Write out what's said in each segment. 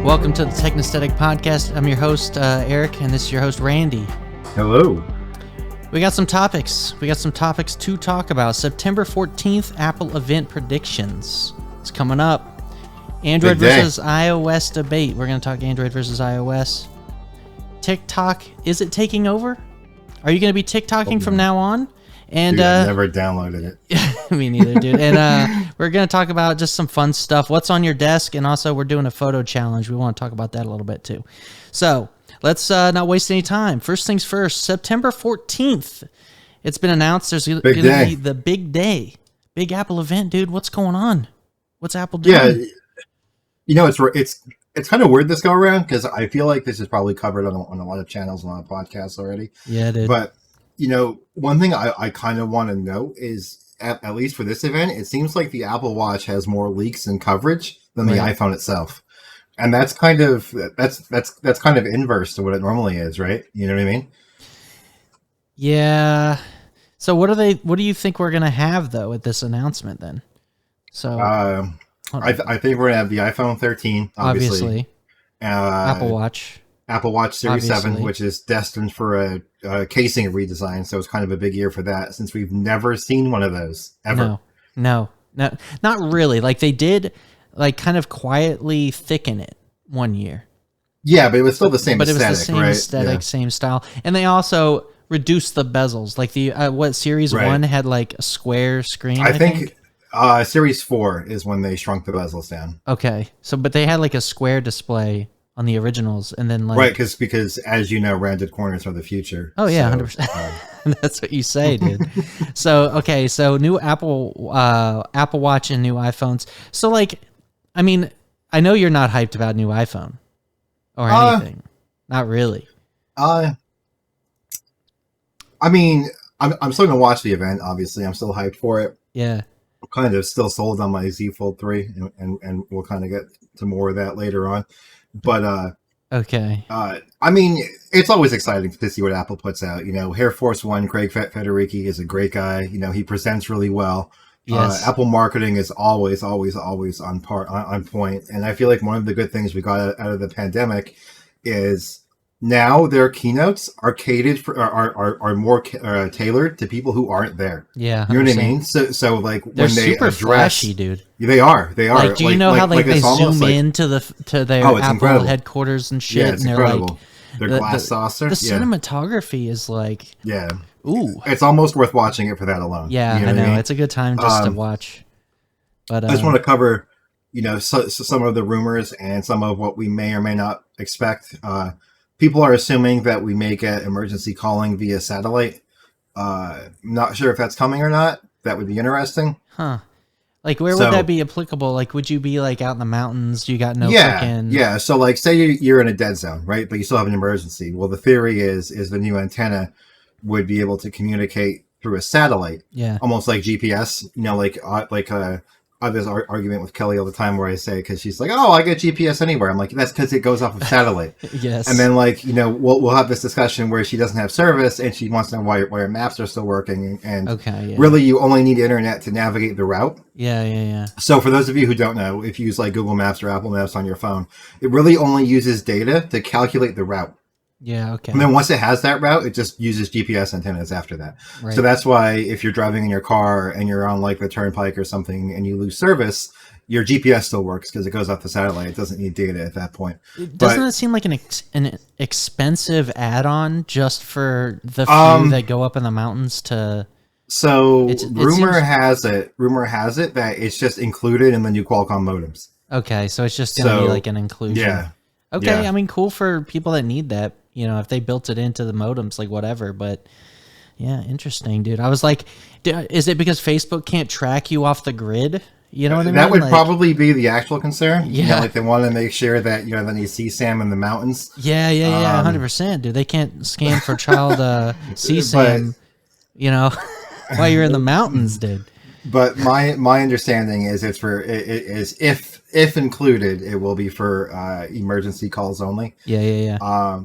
Welcome to the Technesthetic Podcast. I'm your host, Eric, and this is your host, Randy. Hello. We got some topics. To talk about. September 14th, Apple event predictions. It's coming up. Android versus iOS debate. We're going to talk Android versus iOS. TikTok, is it taking over? Are you going to be TikToking from now on? And dude, I never downloaded it. Me neither, dude. And we're going to talk about just some fun stuff. What's on your desk? And also, we're doing a photo challenge. We want to talk about that a little bit, too. So, let's not waste any time. First things first, September 14th. It's been announced there's going to be the big day. Big Apple event, dude. What's going on? What's Apple doing? Yeah, you know, it's kind of weird this go around because I feel like this is probably covered on a lot of channels and a lot of podcasts already. Yeah, dude. But, you know, one thing I kind of want to note is, at least for this event, it seems like the Apple Watch has more leaks and coverage than the iPhone itself. And that's kind of inverse to what it normally is, right? You know what I mean? Yeah. So what do you think we're gonna have though at this announcement then? So I think we're gonna have the iPhone 13, obviously. Apple Watch Series 7, which is destined for a casing redesign, so it's kind of a big year for that, since we've never seen one of those ever. No, not really. Like they did, like kind of quietly thicken it one year. Yeah, but it was still the same aesthetic, it was the same right? aesthetic, same style, and they also reduced the bezels. Like the Series 1 had like a square screen. I think Series 4 is when they shrunk the bezels down. Okay, so but they had like a square display on the originals, and then like because as you know, rounded corners are the future. Oh yeah, 100%. That's what you say, dude. So new Apple Watch and new iPhones. So like, I mean, I know you're not hyped about new iPhone or anything. Not really. I mean, I'm still gonna watch the event. Obviously, I'm still hyped for it. Yeah. I'm kind of still sold on my Z Fold 3, and we'll kind of get to more of that later on. But okay. I mean, it's always exciting to see what Apple puts out. You know, Air Force One, Craig Federighi is a great guy. You know, he presents really well. Yes. Apple marketing is always on point. And I feel like one of the good things we got out of the pandemic is now their keynotes are catered for are more tailored to people who aren't there. Yeah, 100%. You know what I mean. So like they're when they super flashy, dude. They are. Like, do you know how like they zoom in to their Apple incredible. headquarters and shit? Yeah, it's and they're incredible. Like, their glass saucer. The cinematography is like, ooh, it's almost worth watching it for that alone. Yeah, you know I know. I mean? It's a good time just to watch. But I just want to cover, you know, some of the rumors and some of what we may or may not expect. People are assuming that we may get emergency calling via satellite. Not sure if that's coming or not. That would be interesting. Huh. Like, where would that be applicable? Like, would you be, like, out in the mountains? You got no freaking... Yeah, so, like, say you're in a dead zone, right? But you still have an emergency. Well, the theory is the new antenna would be able to communicate through a satellite. Yeah. Almost like GPS. You know, I have this argument with Kelly all the time where I say, because she's like, oh, I get GPS anywhere. I'm like, that's because it goes off of satellite. Yes. And then, like, you know, we'll have this discussion where she doesn't have service and she wants to know why her maps are still working. And really, you only need internet to navigate the route. Yeah. So for those of you who don't know, if you use like Google Maps or Apple Maps on your phone, it really only uses data to calculate the route. Yeah, okay. And then once it has that route, it just uses GPS antennas after that. Right. So that's why if you're driving in your car and you're on like the turnpike or something and you lose service, your GPS still works because it goes off the satellite. It doesn't need data at that point. Doesn't it seem like an expensive add-on just for the few that go up in the mountains to... So rumor has it that it's just included in the new Qualcomm modems. Okay, so it's just going to be like an inclusion. Yeah. Okay, yeah. I mean, cool for people that need that. You know, if they built it into the modems, like whatever. But yeah, interesting, dude. I was like, is it because Facebook can't track you off the grid? You know what I mean? That would probably be the actual concern. Yeah. You know, like they want to make sure that, you know, then you see Sam in the mountains. Yeah, 100%, dude. They can't scan for child CSAM, you know, while you're in the mountains, dude. But my understanding is it's for it is if included, it will be for emergency calls only. Yeah.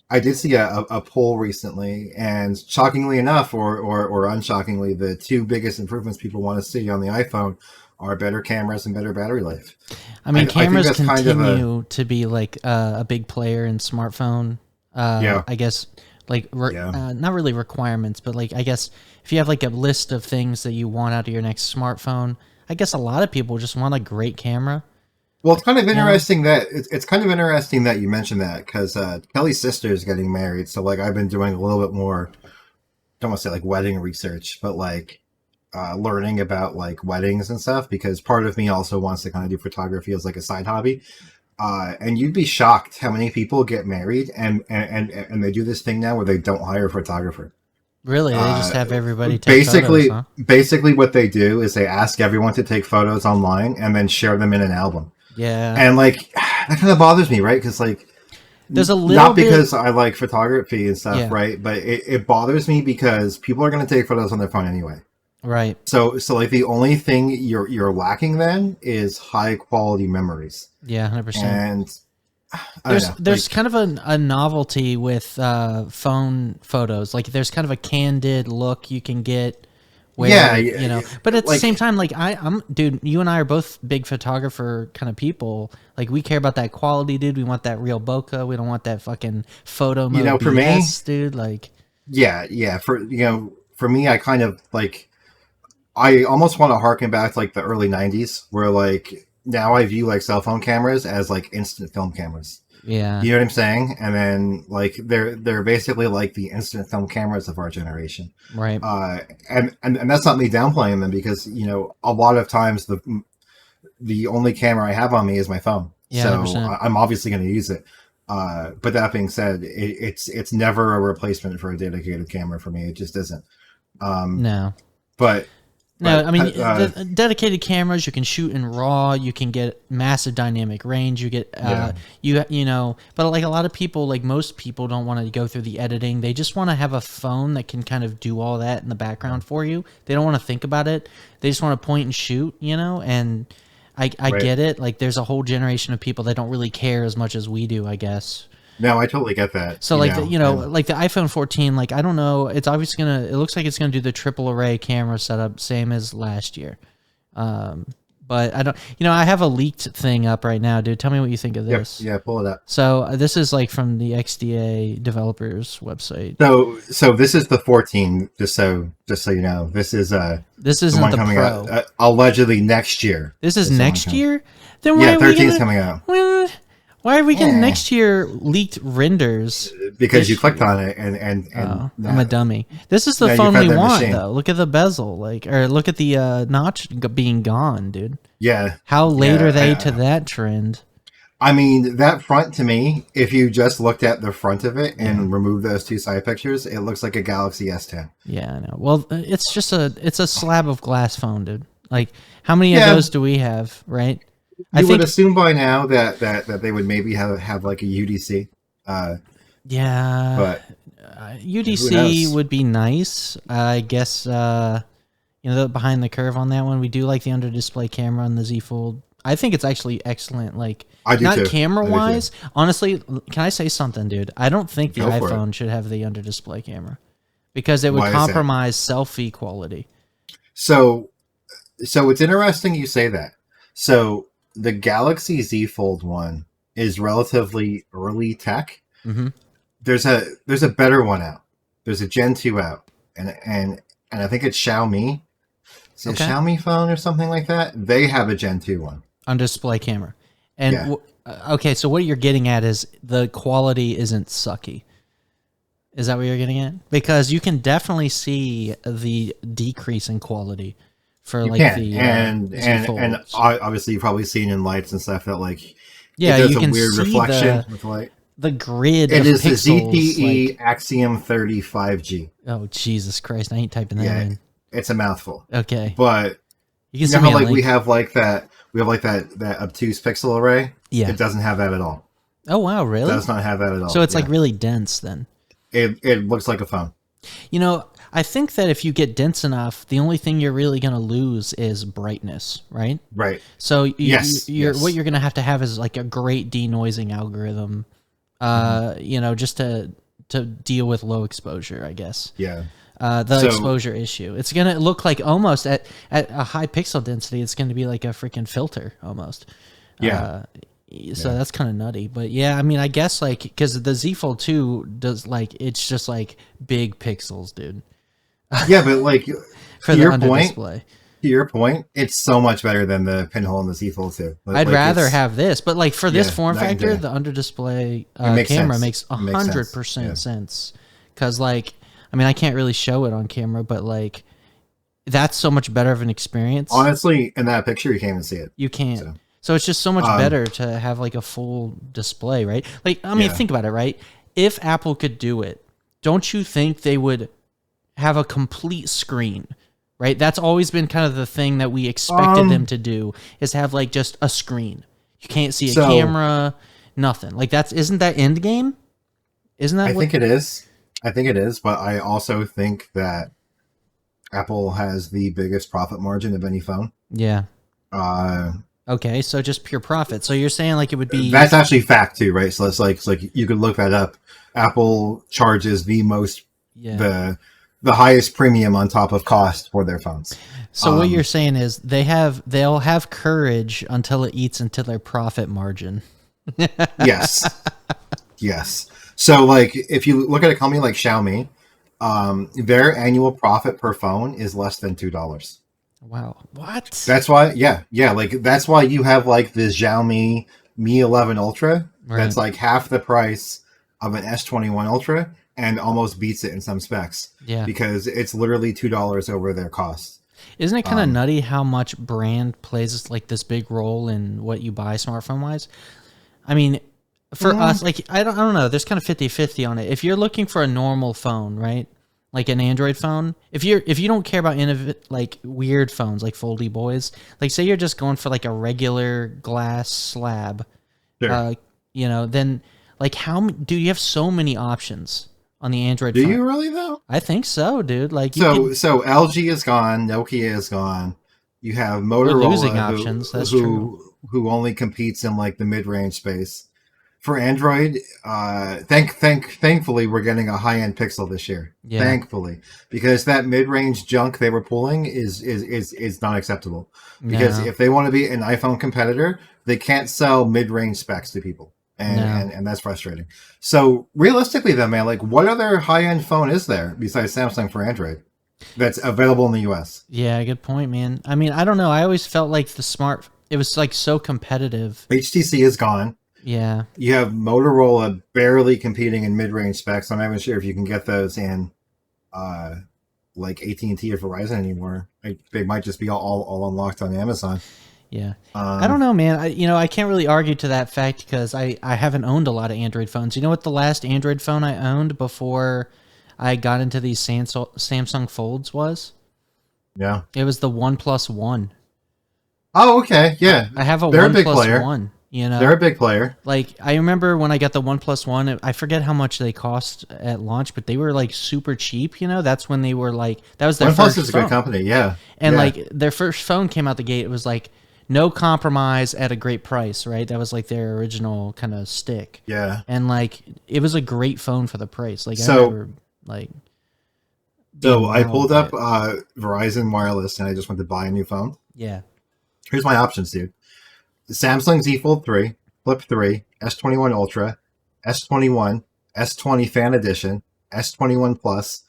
I did see a poll recently, and shockingly enough, or unshockingly, the two biggest improvements people want to see on the iPhone are better cameras and better battery life. I mean, I think cameras that's kind of a continue to be like a big player in smartphone. yeah, I guess like yeah. not really requirements, but like I guess if you have like a list of things that you want out of your next smartphone, I guess a lot of people just want a great camera. Well, it's kind of You know? interesting that it's kind of interesting that you mentioned that because Kelly's sister is getting married, so like I've been doing a little bit more. Don't want to say like wedding research, but like learning about like weddings and stuff because part of me also wants to kind of do photography as like a side hobby. And you'd be shocked how many people get married and they do this thing now where they don't hire a photographer. Really, they just have everybody take photos, Basically, huh? basically what they do is they ask everyone to take photos online and then share them in an album. Yeah. And like that kind of bothers me, right? Because like There's a little not bit, because I like photography and stuff, yeah, right? But it bothers me because people are going to take photos on their phone anyway. right. So like the only thing you're lacking then is high quality memories. Yeah, 100%. And I don't know, There's like, kind of a novelty with phone photos. Like there's kind of a candid look you can get where yeah, you know. But at the like same time, like I'm, dude, you and I are both big photographer kind of people. Like we care about that quality, dude. We want that real bokeh. We don't want that fucking photo mode for me, BS, dude. Like yeah, for me, I kind of like I almost want to harken back to like the early '90s, where like now I view like cell phone cameras as like instant film cameras. yeah, You know what I'm saying? And then like they're basically like the instant film cameras of our generation. right. And that's not me downplaying them because a lot of times the only camera I have on me is my phone, Yeah, so 100%. I'm obviously going to use it. But that being said, it's never a replacement for a dedicated camera for me. It just isn't. No. But No, I mean, uh, the dedicated cameras, you can shoot in RAW, you can get massive dynamic range, you get, yeah, you know, but like a lot of people, like most people don't want to go through the editing. They just want to have a phone that can kind of do all that in the background for you. They don't want to think about it. They just want to point and shoot, and I right. get it. Like there's a whole generation of people that don't really care as much as we do, I guess. No, I totally get that. So like And like the iPhone 14, like I don't know, it's obviously it looks like it's gonna do the triple array camera setup, same as last year. But I don't, I have a leaked thing up right now, dude. Tell me what you think of yeah, this. yeah, pull it up. So this is like from the XDA developers website. So this is the 14. Just so you know, this is This the isn't one the coming Pro. out allegedly next year. This is the one next coming. year. Then why Yeah, are we 13 is gonna? coming out Why are we getting Yeah. next year leaked renders? because this you clicked year? on it and Oh, now, I'm a dummy. This is the now you've phone had we that want, machine. though. Look at the bezel, or look at the notch being gone, dude. Yeah, How late yeah. are they to that trend? I mean, that front to me, if you just looked at the front of it and removed those two side pictures, it looks like a Galaxy S10. Yeah, I know. Well, it's just it's a slab of glass phone, dude. Like, how many of Yeah. those do we have, right? I You think, would assume by now that they would maybe have like a UDC, yeah, but who UDC knows? would be nice. I guess, the behind the curve on that one. We do like the under display camera on the Z Fold. I think it's actually excellent. Like, I do not too. camera I do too. wise. Honestly, can I say something, dude? I don't think the Go for it. iPhone should have the under display camera because it would Why is that? compromise selfie quality. So it's interesting you say that. So the Galaxy Z Fold 1 is relatively early tech. Mm-hmm. There's a better one out. There's a Gen 2 out, and I think it's Xiaomi. Is it Okay. a Xiaomi phone or something like that? They have a Gen 2 one. On display camera. And Yeah. okay, so what you're getting at is the quality isn't sucky. Is that what you're getting at? Because you can definitely see the decrease in quality for You like can, the and Z Folds. obviously you've probably seen in lights and stuff that like Yeah, it does you a can weird see reflection with light. the grid It of is the pixels. ZTE Like, Axiom 30 5G. oh Jesus Christ! I ain't typing that Yeah, in. it's a mouthful. Okay, But you can you know send me how a like we link. have like that obtuse pixel array? Yeah. It doesn't have that at all. Oh wow, It really? does not have that at all. So it's Yeah. like really dense then. it looks like a phone. I think that if you get dense enough, the only thing you're really going to lose is brightness, right? Right. So Yes, you're yes. what you're going to have is like a great denoising algorithm you know, just to deal with low exposure, I guess. Yeah. The So exposure issue. It's gonna look like almost at a high pixel density. It's gonna be like a freaking filter almost. yeah. So Yeah. that's kind of nutty, but yeah, I mean, I guess like because the Z Fold 2 does like it's just like big pixels, dude, Yeah, but like for to the your under point, display. it's so much better than the pinhole and the Z Fold 2. I'd Like rather it's have this, but like for this yeah, form night and factor, day. the under display It makes camera sense. makes It makes sense. 100% Yeah. sense. Because like, I mean, I can't really show it on camera, but like, that's so much better of an experience. Honestly, in that picture, you can't even see it. You can't. So, So it's just so much better to have like a full display, right? Like, I mean, Yeah. think about it, right? If Apple could do it, don't you think they would have a complete screen, right? That's always been kind of the thing that we expected them to do is have like just a screen. You can't see a So- camera, nothing. Like isn't that end game? Isn't that I think it is. I think it is, but I also think that Apple has the biggest profit margin of any phone. Yeah. Uh, Okay, so just pure profit. So you're saying like it would be that's actually fact too, right? So it's like you could look that up. Apple charges the most yeah. the highest premium on top of cost for their phones. So what you're saying is they'll have courage until it eats into their profit margin. Yes. Yes. So like if you look at a company like Xiaomi, their annual profit per phone is less than $2. Wow. What? That's why, yeah, like that's why you have like the Xiaomi Mi 11 Ultra. Right. That's like half the price of an S21 Ultra and almost beats it in some specs. Yeah. Because it's literally $2 over their cost. Isn't it kind of nutty how much brand plays like this big role in what you buy smartphone wise? I mean, for us, like I don't know, there's kind of 50-50 on it. If you're looking for a normal phone, right? Like an Android phone, if you don't care about like weird phones like foldy boys, like say you're just going for like a regular glass slab, Sure. you know, then like do you have so many options on the Android Do phone? you really though? I think so, dude. Like you So LG is gone, Nokia is gone. You have Motorola losing options, that's true. who only competes in like the mid-range space. For Android, thankfully we're getting a high-end Pixel this year. Yeah. Thankfully, because that mid-range junk they were pulling is not acceptable. Because No. if they want to be an iPhone competitor, they can't sell mid-range specs to people, and that's frustrating. So realistically, though, man, like what other high-end phone is there besides Samsung for Android that's available in the U.S.? Yeah, good point, man. I mean, I don't know. I always felt like it was like so competitive. HTC is gone. Yeah. You have Motorola barely competing in mid-range specs. I'm not even sure if you can get those in like AT&T or Verizon anymore. They might just be all unlocked on Amazon. Yeah. I don't know, man. I can't really argue to that fact because I haven't owned a lot of Android phones. You know what the last Android phone I owned before I got into these Samsung Folds was? Yeah. It was the OnePlus One. Oh, okay. Yeah. I have a They're a big OnePlus player. One. You know, They're a big player. like I remember when I got the OnePlus One, I forget how much they cost at launch, but they were like super cheap. You know, that's when they were like that was their OnePlus first is a phone. good company. Yeah. And Yeah. like their first phone came out the gate, it was like no compromise at a great price, right? That was like their original kind of stick. Yeah. And like it was a great phone for the price. Like I So- remember like So being I wowed pulled by up it. Verizon Wireless and I just went to buy a new phone. Yeah. Here's my options, dude. The Samsung Z Fold 3, Flip 3, S21 Ultra, S21, S20 Fan Edition, S21 Plus,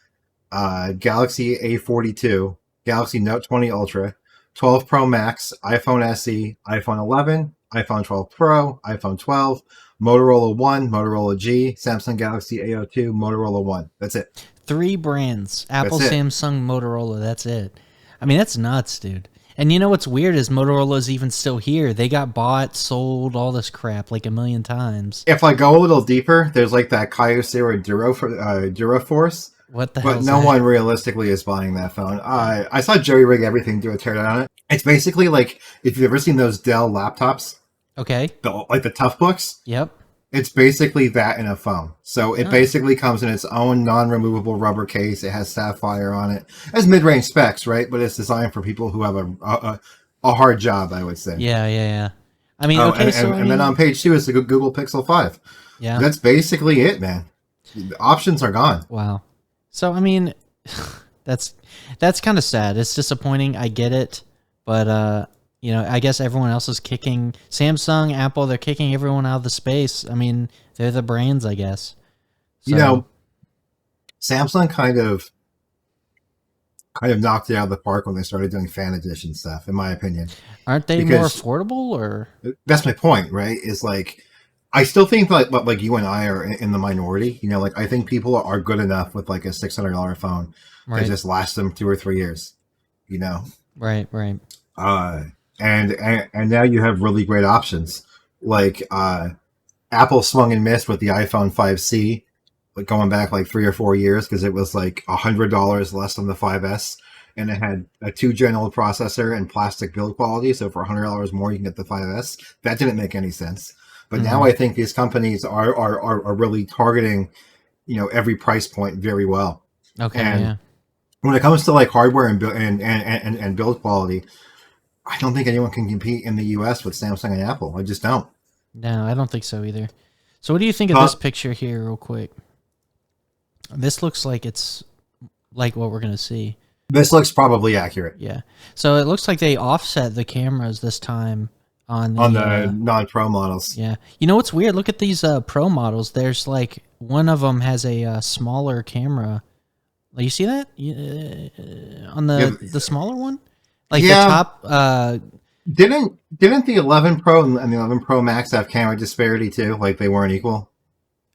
Galaxy A42, Galaxy Note 20 Ultra, 12 Pro Max, iPhone SE, iPhone 11, iPhone 12 Pro, iPhone 12, Motorola One, Motorola G, Samsung Galaxy A02, Motorola One. That's it. 3 brands: Apple, That's it. Samsung, Motorola. That's it. I mean, that's nuts, dude. And you know what's weird is Motorola's even still here. They got bought, sold, all this crap like a million times. If I go a little deeper, there's like that Kyocera Duraforce, What the but hell? no one realistically is buying that phone. I saw Joey Rig Everything do a teardown on it. It's basically like if you've ever seen those Dell laptops, Okay. like the Tough Books. Yep. It's basically that in a phone. So it Oh. basically comes in its own non-removable rubber case. It has Sapphire on it. It has mid-range specs, right? But it's designed for people who have a hard job, I would say. Yeah. I mean, Oh, okay. and, So and then on page 2 is the Google Pixel 5. Yeah. That's basically it, man. The options are gone. Wow. So I mean, that's that's kind of sad. It's disappointing. I get it, but I guess everyone else is kicking Samsung, Apple. They're kicking everyone out of the space. I mean, they're the brands, I guess. You So know, Samsung kind of knocked it out of the park when they started doing fan edition stuff, in my opinion. aren't they more Because affordable or? that's my point, right? Is like I still think like you and I are in the minority. Like I think people are good enough with like a $600 phone to Right. just last them 2 or 3 years. You know, Right. Right. uh, and now you have really great options like Apple swung and missed with the iPhone 5C, like going back like 3 or 4 years because it was like $100 less than the 5S, and it had a 2-gen old processor and plastic build quality. So for $100 more, you can get the 5S. That didn't make any sense. But now Mhm. I think these companies are really targeting every price point very well. Okay. And Yeah. when it comes to like hardware and build quality, I don't think anyone can compete in the US with Samsung and Apple. I just don't. No, I don't think so either. So what do you think of this Huh? picture here, real quick? This looks like it's like what we're gonna see. This looks probably accurate Yeah. So it looks like they offset the cameras this time on on the the non-pro models. yeah. You know what's weird? Look at these pro models. There's like one of them has a smaller camera. Like, you see that? On Yeah, the smaller one? Like the yeah. top Didn't the 11 Pro and the 11 Pro Max have camera disparity too? Like they weren't equal.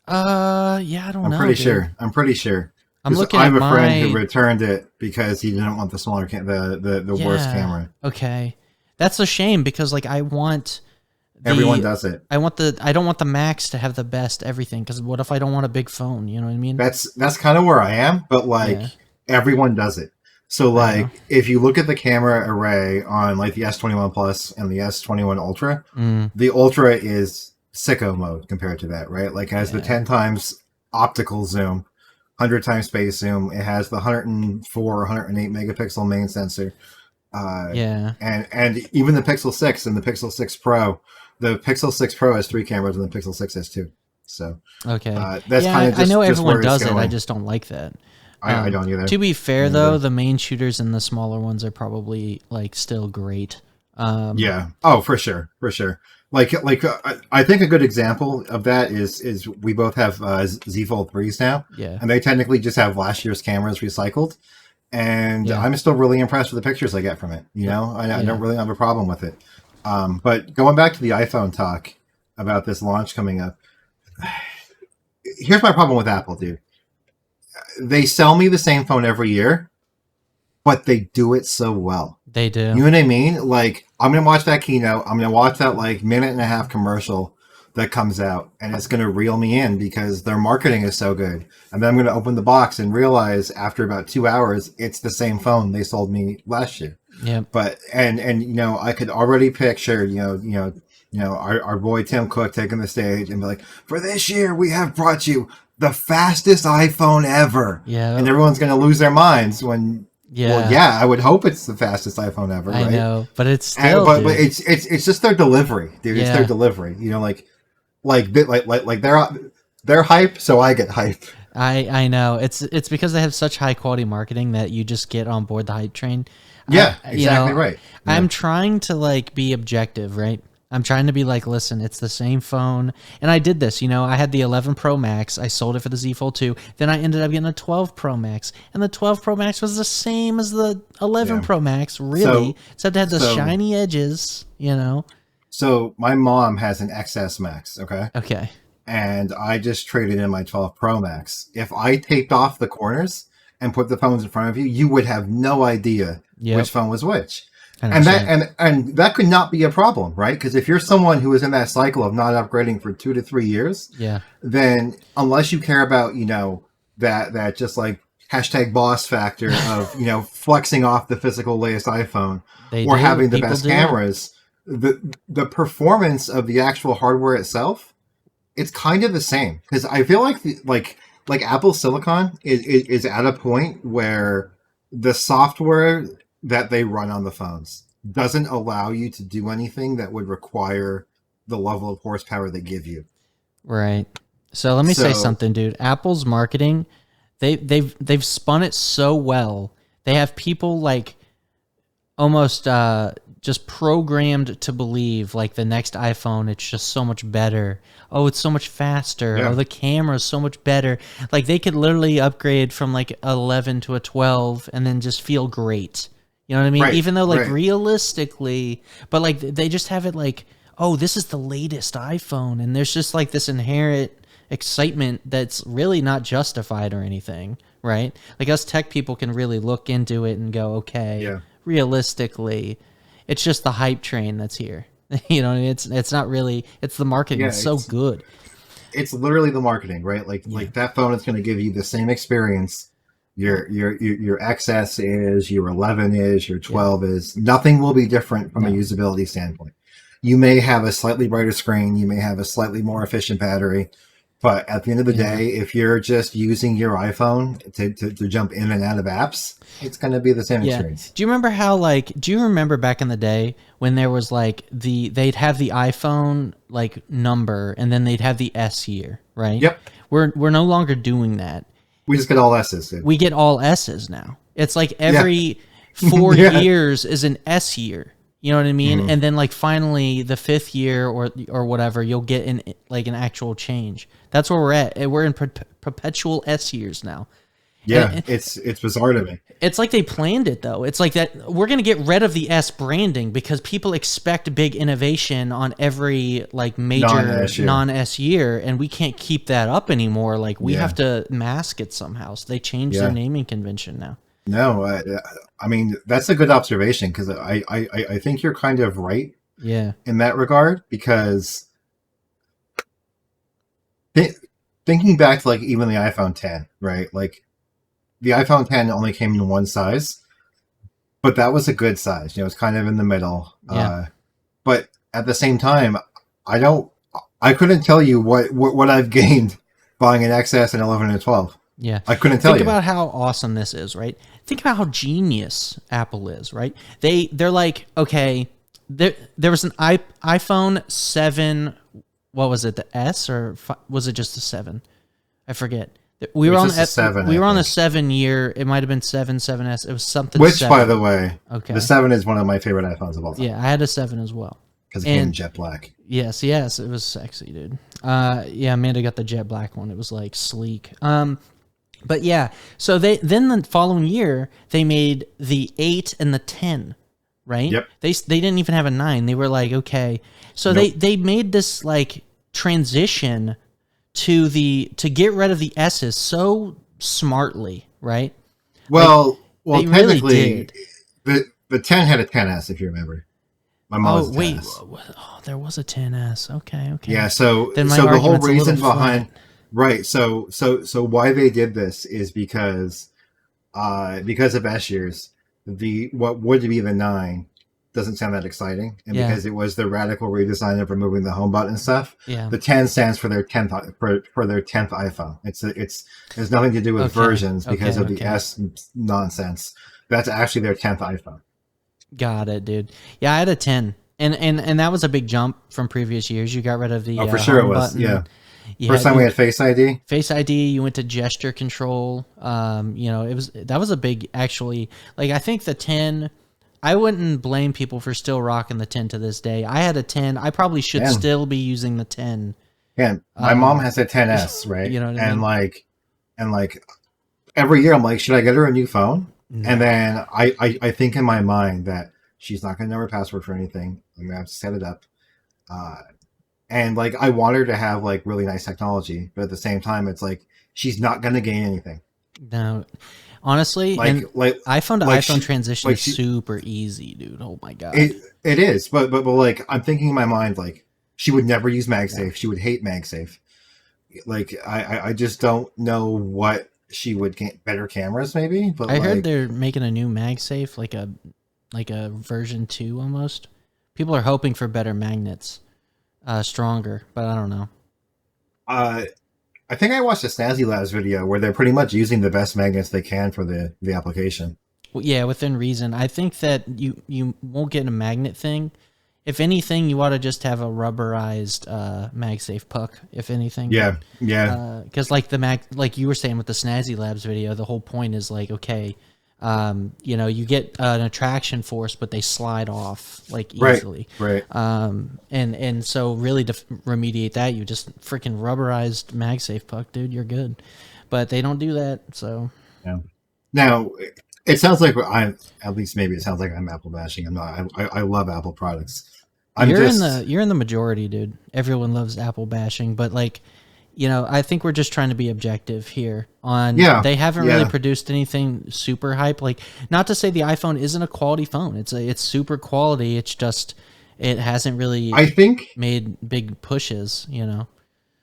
yeah, I don't I'm know, pretty dude. sure. I'm pretty sure. I'm Because looking I at have a friend who my returned it because he didn't want the smaller the worst yeah. camera. Okay. That's a shame because like I want Everyone the does it. I don't want the Max to have the best everything because what if I don't want a big phone? You know what I mean? That's kind of where I am, but like Yeah, everyone does it. So I know. like if you look at the camera array on like the S21 Plus and the S21 Ultra, Mm, the Ultra is sicko mode compared to that, right? Like it has the yeah, 10 times optical zoom, 100 times space zoom. It has the 104 or 108 megapixel main sensor. Uh, yeah. and even the Pixel 6 and the Pixel 6 Pro, the Pixel 6 Pro has 3 cameras and the Pixel 6 has 2. So Okay. that's kind Yeah, of I know just everyone where it's does it. I going. just don't like that. I don't either. To be fair, Neither. though, the main shooters and the smaller ones are probably like still great. Yeah. Oh, for sure, for sure. I think a good example of that is we both have Z Fold 3s now, Yeah, and they technically just have last year's cameras recycled, and yeah, I'm still really impressed with the pictures I get from it. I yeah. don't really have a problem with it. But going back to the iPhone talk about this launch coming up, here's my problem with Apple, dude. They sell me the same phone every year, but they do it so well. They You do. know what I mean? Like, I'm gonna watch that keynote. I'm gonna watch that like minute and a half commercial that comes out, and it's gonna reel me in because their marketing is so good. And then I'm gonna open the box and realize after about 2 hours, it's the same phone they sold me last year. Yep. But and I could already picture our boy Tim Cook taking the stage and be like, for this year we have brought you the fastest iPhone ever, Yeah. and everyone's gonna lose their minds when. Well, Yeah. yeah, I would hope it's the fastest iPhone ever, I right? know, but it's And, still, but dude. it's just their delivery, dude. It's their Yeah. delivery. Like they're hype, so I get hype. I know. It's because they have such high quality marketing that you just get on board the hype train. Yeah, exactly right. Yeah. I'm trying to like be objective, right? I'm trying to be like, listen, it's the same phone. And I did this, I had the 11 Pro Max. I sold it for the Z Fold 2. Then I ended up getting a 12 Pro Max. And the 12 Pro Max was the same as the 11 Yeah. Pro Max, really. So Except it had the so shiny edges. so my mom has an XS Max, okay, Okay. and I just traded in my 12 Pro Max. If I taped off the corners and put the phones in front of you, you would have no idea Yep. which phone was which. And that 100%. and that could not be a problem, right? Because if you're someone who is in that cycle of not upgrading for 2 to 3 years, Yeah. then unless you care about that just like hashtag boss factor of flexing off the physical latest iPhone They or do. having the People best do. cameras, the performance of the actual hardware itself, it's kind of the same because I feel like like Apple Silicon is at a point where the software that they run on the phones doesn't allow you to do anything that would require the level of horsepower they give you. Right. So let me say So something, dude. Apple's marketing, they've spun it so well. They have people like almost just programmed to believe like the next iPhone, it's just so much better. Oh, it's so much faster. Oh, yeah, the camera's so much better. Like they could literally upgrade from like 11 to a 12 and then just feel great. You know what I mean? right, Even though like right. realistically, but like they just have it like, oh, this is the latest iPhone, and there's just like this inherent excitement that's really not justified or anything, right? Like us tech people can really look into it and go, okay, Yeah, realistically, it's just the hype train that's here. You know, it's not really, it's the marketing. yeah. It's so good. It's literally the marketing, right? Yeah. Like that phone is going to give you the same experience. Your XS is, your 11 is, your Yeah. 12 is. Nothing will be different from a No. usability standpoint. You may have a slightly brighter screen, you may have a slightly more efficient battery, but at the end of the Yeah. day, if you're just using your iPhone to jump in and out of apps, it's going to be the same Yeah. experience. Do you remember how like do you remember back in the day when there was like they'd have the iPhone like number and then they'd have the S here, right? Yep. We're no longer doing that. We just get all S's. Dude. We get all S's now. It's like Yeah. every 4 Yeah. years is an S year. You know what I mean? Mhm. And then like finally the 5th year or whatever, you'll get an actual change. That's where we're at. We're in perpetual S years now. Yeah, And it's bizarre to me. it's like they planned it though. It's like that we're going to get rid of the S branding because people expect big innovation on every like major Non-S year. non-S year, and we can't keep that up anymore. Like we Yeah. have to mask it somehow. So they changed Yeah. their naming convention now. No, I mean that's a good observation because I think you're kind of right Yeah. in that regard because th- thinking back to like even the iPhone 10, right? Like the iPhone 10 only came in one size, but that was a good size. You know, it's kind of in the middle. Yeah. But at the same time, I couldn't tell you what I've gained buying an XS and 11 and 12. Yeah. I couldn't tell Think you. about how awesome this is, right? Think about how genius Apple is, right? They're like, okay, there was an iPhone 7, what was it, the S or was it just the 7? I forget. We were was on just a 7, we I were on a think. 7 year. It might have been 7S. It was something. Which, 7. by the way, Okay. the 7 is one of my favorite iPhones of all time Yeah, I had a 7 as well. because it came in And jet black. yes, it was sexy, dude. Yeah, Amanda got the jet black one. It was like sleek. But yeah, so then the following year they made the 8 and the 10, right? Yep. They didn't even have a 9. They were like, okay, so Nope. they made this like transition to get rid of the S's so smartly, right? Well, they really technically, did. the 10 had a 10S if you remember. My mom's Oh wait, 10S. there was a 10S. Okay. Yeah, so Then my so the whole argument's a reason little behind flat. right, so why they did this is because of S years, the what would be the 9 doesn't sound that exciting, and Yeah. because it was the radical redesign of removing the home button and stuff. Yeah. The 10 stands for their 10th for their 10th iPhone. It's has nothing to do with Okay, versions because of the okay. S nonsense. That's actually their 10th iPhone. Got it, dude. Yeah, I had a 10. And that was a big jump from previous years. You got rid of the Oh, for sure it home was. button. Yeah. You First had- time we had Face ID. Face ID, you went to gesture control. You know, that was a big actually, like I think the 10, I wouldn't blame people for still rocking the 10 to this day. I had a 10. I probably should Man. still be using the 10. Yeah, my mom has a 10S, right? You know what I and mean? like every year I'm like, should I get her a new phone? No. And then I think in my mind that she's not gonna know her password for anything. I'm gonna have to set it up. And like I want her to have like really nice technology, but at the same time it's like she's not gonna gain anything. No. Honestly, and Like iPhone to like iPhone she- transition like is she- super easy, dude. Oh my god. it is, but like I'm thinking in my mind like she would never use MagSafe. She would hate MagSafe. Like I just don't know what she would get better cameras maybe, but I heard like, they're making a new MagSafe, like a version 2 almost. People are hoping for better magnets, stronger, but I don't know. I think I watched a Snazzy Labs video where they're pretty much using the best magnets they can for the application. Well, yeah, within reason. I think that you won't get a magnet thing if anything, you ought to just have a rubberized MagSafe puck. If anything, Yeah, yeah, because like like you were saying with the Snazzy Labs video, the whole point is like, okay, you know, you get an attraction force, but they slide off like right, easily. right. And so really to remediate that, you just freaking rubberized MagSafe puck, dude. You're good. But they don't do that, so. Yeah. Now, it sounds like I'm, at least maybe it sounds like I'm Apple bashing. I'm not. I love Apple products. I'm You're in just, the majority, dude. Everyone loves Apple bashing, but like, you know, I think we're just trying to be objective here. On yeah, they haven't really yeah. produced anything super hype. Like, not to say the iPhone isn't a quality phone. It's super quality. It's just it hasn't really I think made big pushes. You know.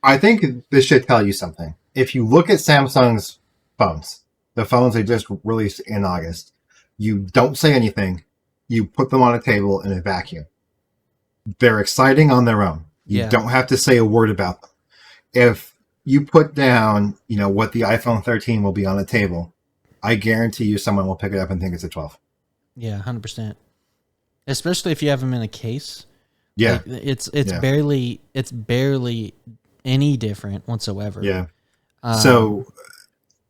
I think this should tell you something. If you look at Samsung's phones, the phones they just released in August, you don't say anything. You put them on a table in a vacuum. They're exciting on their own. You Yeah. don't have to say a word about them. If you put down, you know, what the iPhone 13 will be on a table, I guarantee you someone will pick it up and think it's a 12. Yeah, 100%. Especially if you have them in a case. Yeah. Like, it's Yeah. barely any different whatsoever. Yeah. So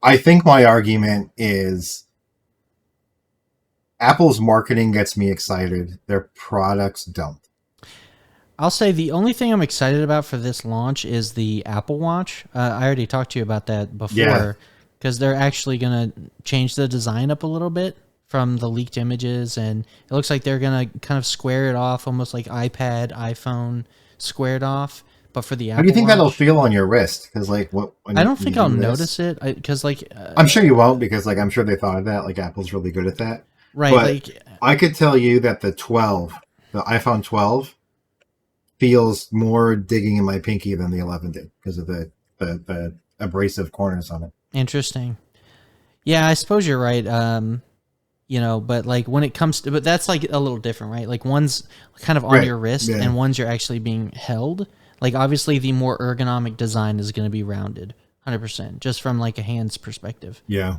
I think my argument is Apple's marketing gets me excited. Their products don't. I'll say the only thing I'm excited about for this launch is the Apple Watch. I already talked to you about that before, because they're actually going to change the design up a little bit from the leaked images, and it looks like they're going to kind of square it off, almost like iPad, iPhone squared off. But for the Apple How do you think Watch, that'll feel on your wrist? Because like, what? I don't think I'll notice it, because like I'm sure you won't, because like I'm sure they thought of that. Like Apple's really good at that. right, But like I could tell you that the iPhone 12, feels more digging in my pinky than the 11 did because of the abrasive corners on it. interesting. Yeah, I suppose you're right. You know, but like when it comes to, but that's like a little different, right? Like one's kind of on Right, your wrist, yeah. and one's you're actually being held. Like obviously, the more ergonomic design is going to be rounded, 100%, just from like a hand's perspective. Yeah.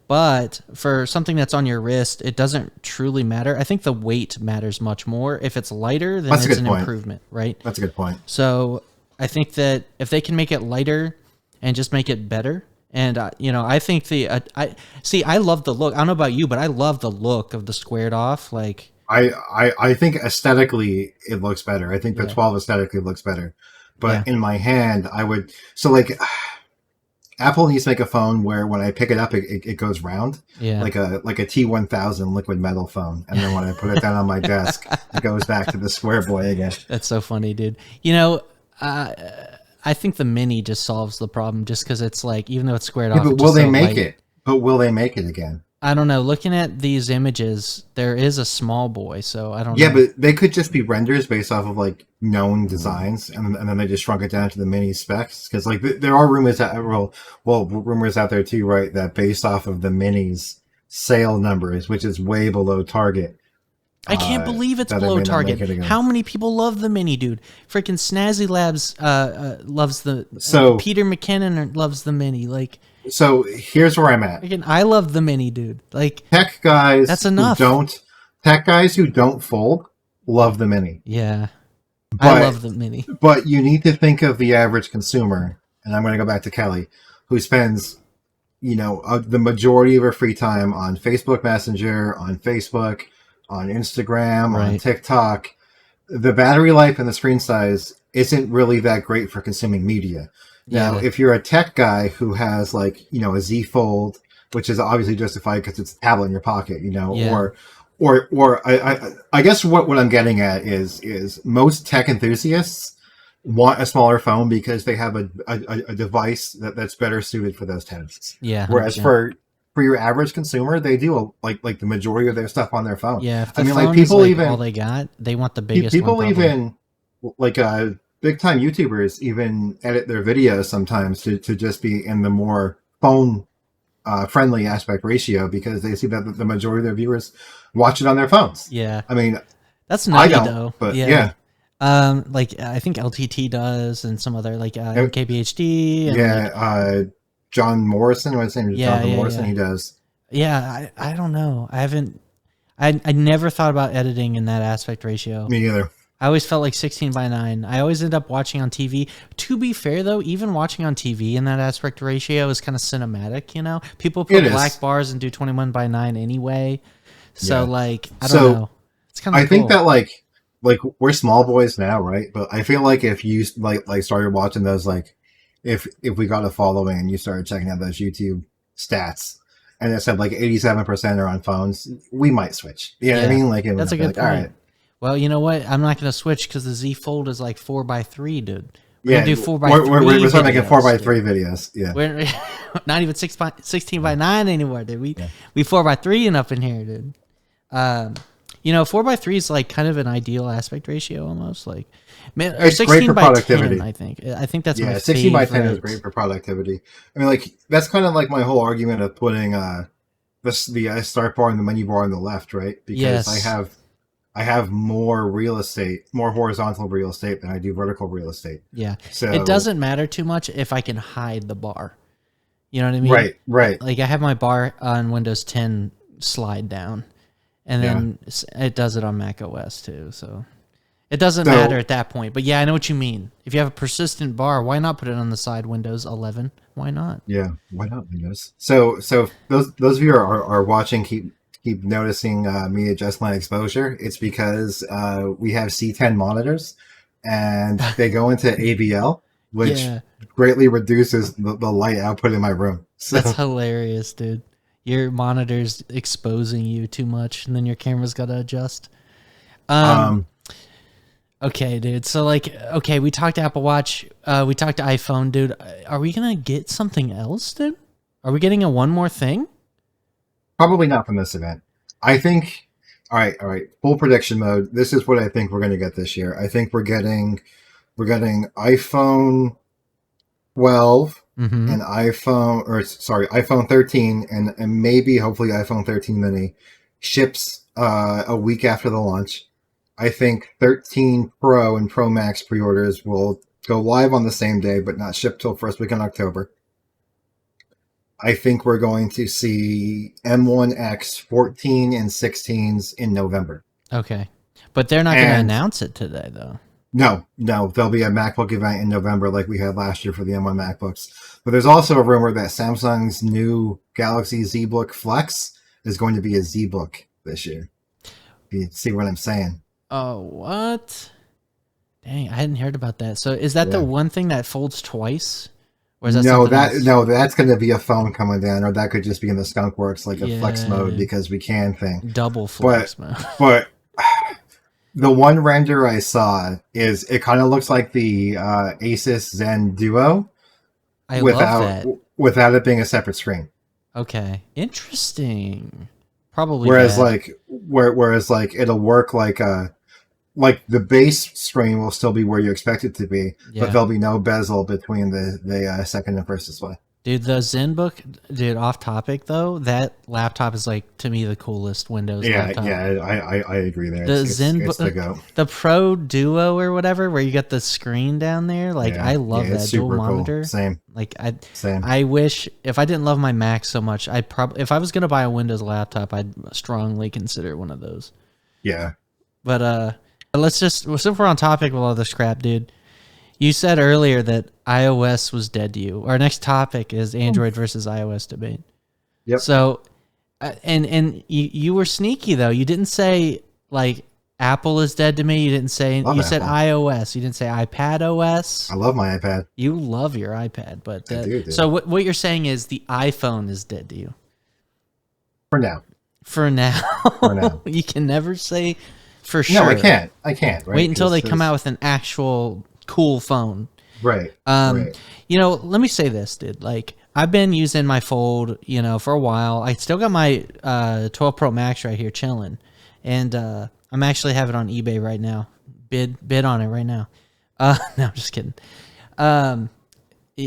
But for something that's on your wrist, it doesn't truly matter. I think the weight matters much more. If it's lighter, then That's a it's good an point. improvement, right? That's a good point. So I think that if they can make it lighter and just make it better, and you know, I think I love the look. I don't know about you, but I love the look of the squared off. Like I think aesthetically it looks better. I think the Yeah. 12 aesthetically looks better. But Yeah. in my hand, I would like Apple needs to make a phone where when I pick it up, it goes round, Yeah. like a T1000 liquid metal phone, and then when I put it down on my desk, it goes back to the square boy again. That's so funny, dude. You know, I think the mini just solves the problem, just because it's like, even though it's squared Yeah, off, but it's will just they so make light. it? But will they make it again? I don't know. Looking at these images, there is a small boy, so I don't Yeah, know. but they could just be renders based off of like known designs, and then they just shrunk it down to the mini specs. Because like there are rumors that rumors out there too, right? That based off of the minis sale numbers, which is way below target. I can't believe it's that they below may not make target. it again. How many people love the mini, dude? Freaking Snazzy Labs loves the. So- Peter McKinnon loves the mini. Like, So here's where I'm at. freaking, I love the mini, dude. Like, Tech guys That's enough. tech guys who don't fold love the mini. yeah, But, I love the mini. But you need to think of the average consumer, and I'm going to go back to Kelly, who spends, you know, the majority of her free time on Facebook Messenger, on Facebook, on Instagram, on Right. TikTok. The battery life and the screen size isn't really that great for consuming media. Now, Yeah. if you're a tech guy who has like, you know, a Z Fold, which is obviously justified because it's a tablet in your pocket, you know, Yeah. or I guess what I'm getting at is most tech enthusiasts want a smaller phone because they have a device that's better suited for those tasks. Yeah. Whereas 100%. for your average consumer, they do like the majority of their stuff on their phone. Yeah, if the I mean, phone like is, people like, even all they got, they want the biggest people one, probably. even like big time YouTubers even edit their videos sometimes to just be in the more phone friendly aspect ratio because they see that the majority of their viewers watch it on their phones. Yeah, I mean, that's I nutty don't, though. but yeah. Like I think LTT does, and some other like MKBHD. And like, John Morrison, what's his name? Yeah, Jonathan yeah, Morrison, yeah. he does. yeah, I don't know. I haven't I never thought about editing in that aspect ratio. Me either. I always felt like 16:9. I always end up watching on TV. To be fair, though, even watching on TV in that aspect ratio is kind of cinematic, you know? People put black bars and do 21:9 anyway. So, like, I don't know. It's kind of cool. I think that, like we're small boys now, right? But I feel like if you, like started watching those, like, if we got a following and you started checking out those YouTube stats, and it said, like, 87% are on phones, we might switch. You know what I mean? Like, that's a good point. All right. Well, you know what? I'm not going to switch because the Z Fold is like 4x3, dude. We're going to do 4x3 We're starting making 4x3 videos. Yeah. We're not even 16:9 anymore, dude. We 4x3 up in here, dude. You know, 4x3 is like kind of an ideal aspect ratio almost. Like, man, or 16:10, I think. I think that's my 16:10 is great for productivity. I mean, like, that's kind of like my whole argument of putting the start bar and the menu bar on the left, right? Because I have more real estate, more horizontal real estate than I do vertical real estate. Yeah. So it doesn't matter too much if I can hide the bar. You know what I mean? Right. Like, I have my bar on Windows 10 slide down, and then it does it on Mac OS too. So it doesn't matter at that point. But yeah, I know what you mean. If you have a persistent bar, why not put it on the side Windows 11? Why not? Yeah, why not Windows? So those of you are watching, keep noticing me adjust my exposure. It's because we have C10 monitors, and they go into ABL, which greatly reduces the light output in my room. So. That's hilarious, dude. Your monitor's exposing you too much, and then your camera's got to adjust. Okay, dude. So, like, okay, we talked Apple Watch. We talked iPhone, dude. Are we going to get something else, dude? Are we getting one more thing? Probably not from this event. I think, all right. Full prediction mode. This is what I think we're going to get this year. I think we're getting iPhone 12 and iPhone 13 and maybe hopefully iPhone 13 mini ships a week after the launch. I think 13 Pro and Pro Max pre-orders will go live on the same day, but not ship till first week in October. I think we're going to see M1X 14 and 16s in November. Okay. But they're not going to announce it today, though. No. There'll be a MacBook event in November like we had last year for the M1 MacBooks. But there's also a rumor that Samsung's new Galaxy Z Book Flex is going to be a Z Book this year. You see what I'm saying? Oh, what? Dang, I hadn't heard about that. So is that the one thing that folds twice? Or is that that's going to be a phone coming down, or that could just be in the Skunk Works like a flex mode because we can thing. Double flex mode. But the one render I saw is it kind of looks like the Asus Zen Duo without it being a separate screen. Okay, interesting. Probably. Whereas like it'll work like the base screen will still be where you expect it to be, but there'll be no bezel between the second and first display. Dude, the ZenBook, dude, off topic though, that laptop is like to me the coolest Windows laptop. Yeah, I agree there. The ZenBook, the Pro Duo or whatever, where you got the screen down there, like I love that dual monitor. Cool. Same. Like I wish if I didn't love my Mac so much, I'd probably if I was gonna buy a Windows laptop, I'd strongly consider one of those. Yeah. But let's just since we're on topic with all this crap, dude. You said earlier that iOS was dead to you. Our next topic is Android versus iOS debate. Yep. So, and you were sneaky though. You didn't say like Apple is dead to me. You didn't say. You said iOS. You didn't say iPad OS. I love my iPad. You love your iPad, but I do. So what you're saying is the iPhone is dead to you. For now. For now. You can never say for sure. No, I can't. Right? Wait until they come out with an actual cool phone. Right. You know, let me say this, dude. Like, I've been using my Fold, you know, for a while. I still got my 12 Pro Max right here chilling. And I'm actually have it on eBay right now. Bid on it right now. No, I'm just kidding. You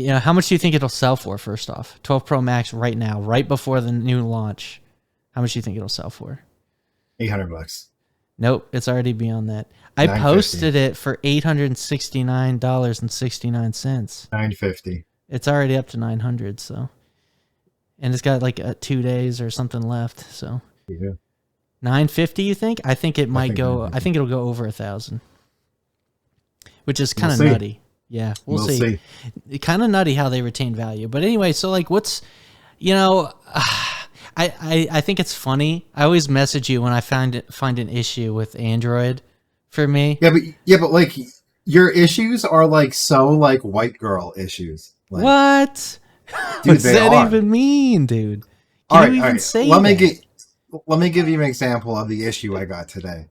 know, how much do you think it'll sell for, first off? 12 Pro Max right now, right before the new launch. How much do you think it'll sell for? $800. Nope, it's already beyond that. I posted it for $869.69. $950. It's already up to $900. So, and it's got like 2 days or something left. So, yeah. 950, you think? I think it I might think go. I 950. think it'll go over 1,000, which is We'll kind of see. nutty. Yeah, we'll We'll see. see. Kind of nutty how they retain value. But anyway, so like, what's you know, I think it's funny. I always message you when I find an issue with Android. For me, Yeah, but like your issues are like so like white girl issues. Like, what? dude, What's they that are. even mean, dude? All Can you right, all even right. say that? Let me give you an example of the issue I got today.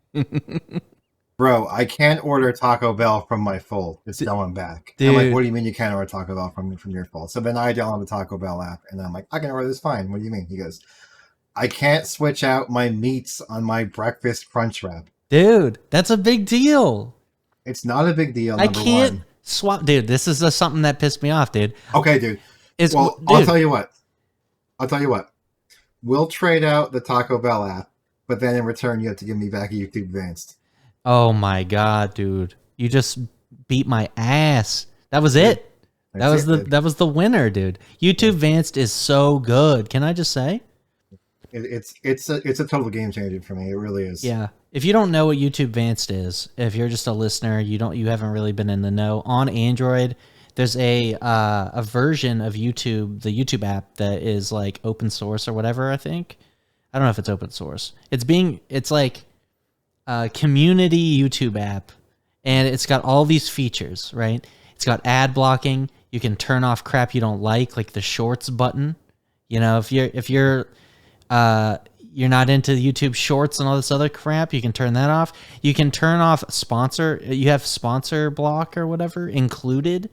Bro, I can't order Taco Bell from my phone. It's going back. I'm like, what Dude, do you mean you can't order Taco Bell from your phone? So then I download the Taco Bell app, and I'm like, I can order this fine. What do you mean? He goes, I can't switch out my meats on my breakfast crunch wrap. dude, that's a big deal. It's not a big deal, I number can't one. swap, dude. This is something that pissed me off, dude. Okay, dude. Is Well, I'll dude, tell you what. I'll tell you what. We'll trade out the Taco Bell app, but then in return, you have to give me back a YouTube Advanced. oh my god, dude, you just beat my ass. That was Dude, it. that's it, dude. That was the winner, dude. YouTube Advanced is so good. Can I just say? It's a total game changer for me. It really is. Yeah. If you don't know what YouTube Advanced is, if you're just a listener, you haven't really been in the know. On Android, there's a version of YouTube, the YouTube app that is like open source or whatever, I think. I don't know if it's open source. It's like a community YouTube app, and it's got all these features, right? It's got ad blocking. You can turn off crap you don't like the shorts button. You know, you're not into YouTube Shorts and all this other crap, you can turn that off. You can turn off sponsor. You have sponsor block or whatever included,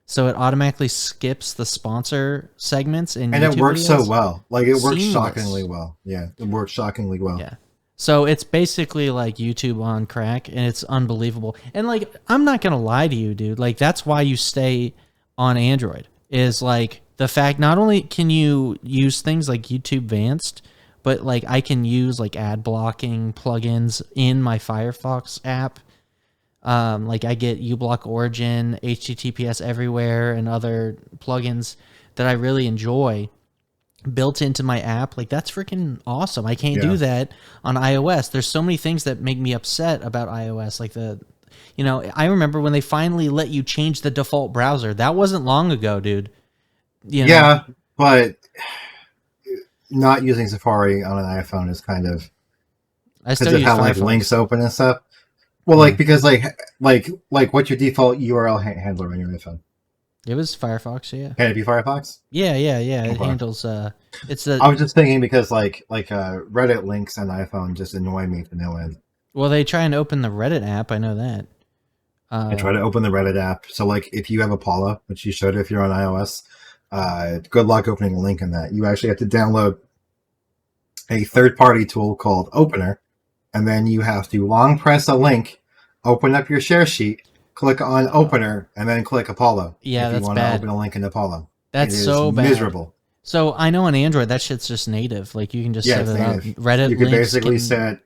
so it automatically skips the sponsor segments in And YouTube it works videos. so well. Like it works Seamless. shockingly well. Yeah, it works shockingly well. Yeah. So it's basically like YouTube on crack, and it's unbelievable. And like, I'm not gonna lie to you, dude. Like, that's why you stay on Android. Is like the fact not only can you use things like YouTube Advanced, but like I can use like ad blocking plugins in my Firefox app. Like I get uBlock Origin, HTTPS Everywhere, and other plugins that I really enjoy built into my app. Like, that's freaking awesome. I can't do Yeah. that on iOS. There's so many things that make me upset about iOS, like I remember when they finally let you change the default browser. That wasn't long ago, dude. Yeah, but not using Safari on an iPhone is kind of I because still of use how like Firefox. links open and stuff. Well, Yeah. like because like what's your default URL handler on your iPhone? It was Firefox, yeah. Can it be Firefox? Yeah. It Okay. handles it's I was just thinking because Reddit links on iPhone just annoy me to no end. well, they try and open the Reddit app, I know that. I try to open the Reddit app. So like if you have a Paula, which you should if you're on iOS, good luck opening a link in that. You actually have to download a third-party tool called Opener, and then you have to long press a link, open up your share sheet, click on Opener, and then click Apollo. Yeah, if you that's want to bad. open a link in Apollo. That's It is so bad. miserable. So I know on Android that shit's just native. Like you can just Yeah, set it's it up. native. Reddit You could links basically can, set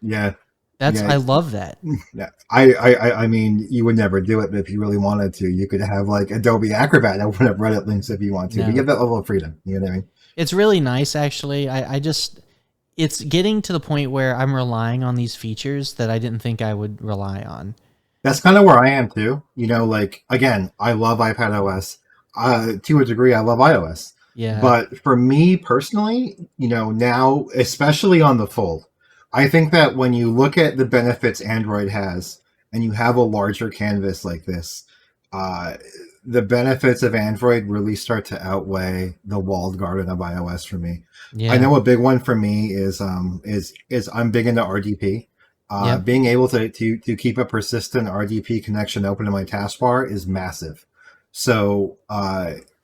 that's yeah. I love that. Yeah, I mean, you would never do it, but if you really wanted to, you could have like Adobe Acrobat open up Reddit links if you want to. No. But you have that level of freedom. You know what I mean? It's really nice, actually. I just, it's getting to the point where I'm relying on these features that I didn't think I would rely on. That's kind of where I am too. You know, like again, I love iPad OS. To a degree, I love iOS. Yeah. But for me personally, you know, now especially on the Fold, I think that when you look at the benefits Android has, and you have a larger canvas like this, the benefits of Android really start to outweigh the walled garden of iOS for me. Yeah. I know a big one for me is I'm big into RDP. Yep. Being able to keep a persistent RDP connection open in my taskbar is massive. So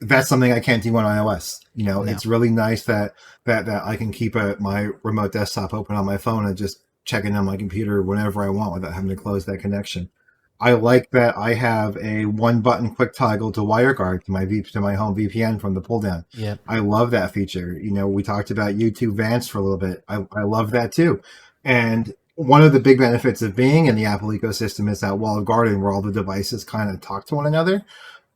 that's something I can't do on iOS. You know, No. it's really nice that I can keep my remote desktop open on my phone and just check in on my computer whenever I want without having to close that connection. I like that I have a one button quick toggle to WireGuard to my home VPN from the pull down. Yep. I love that feature. You know, we talked about YouTube Advanced for a little bit. I love that too. And one of the big benefits of being in the Apple ecosystem is that walled garden where all the devices kind of talk to one another.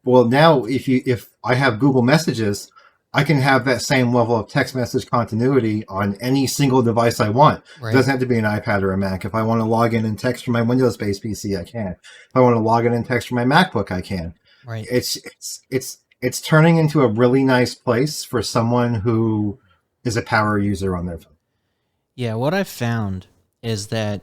Well, now if I have Google Messages, I can have that same level of text message continuity on any single device I want. It Right. doesn't have to be an iPad or a Mac. If I want to log in and text from my Windows-based PC, I can. If I want to log in and text from my MacBook, I can. Right. It's turning into a really nice place for someone who is a power user on their phone. Yeah, what I've found is that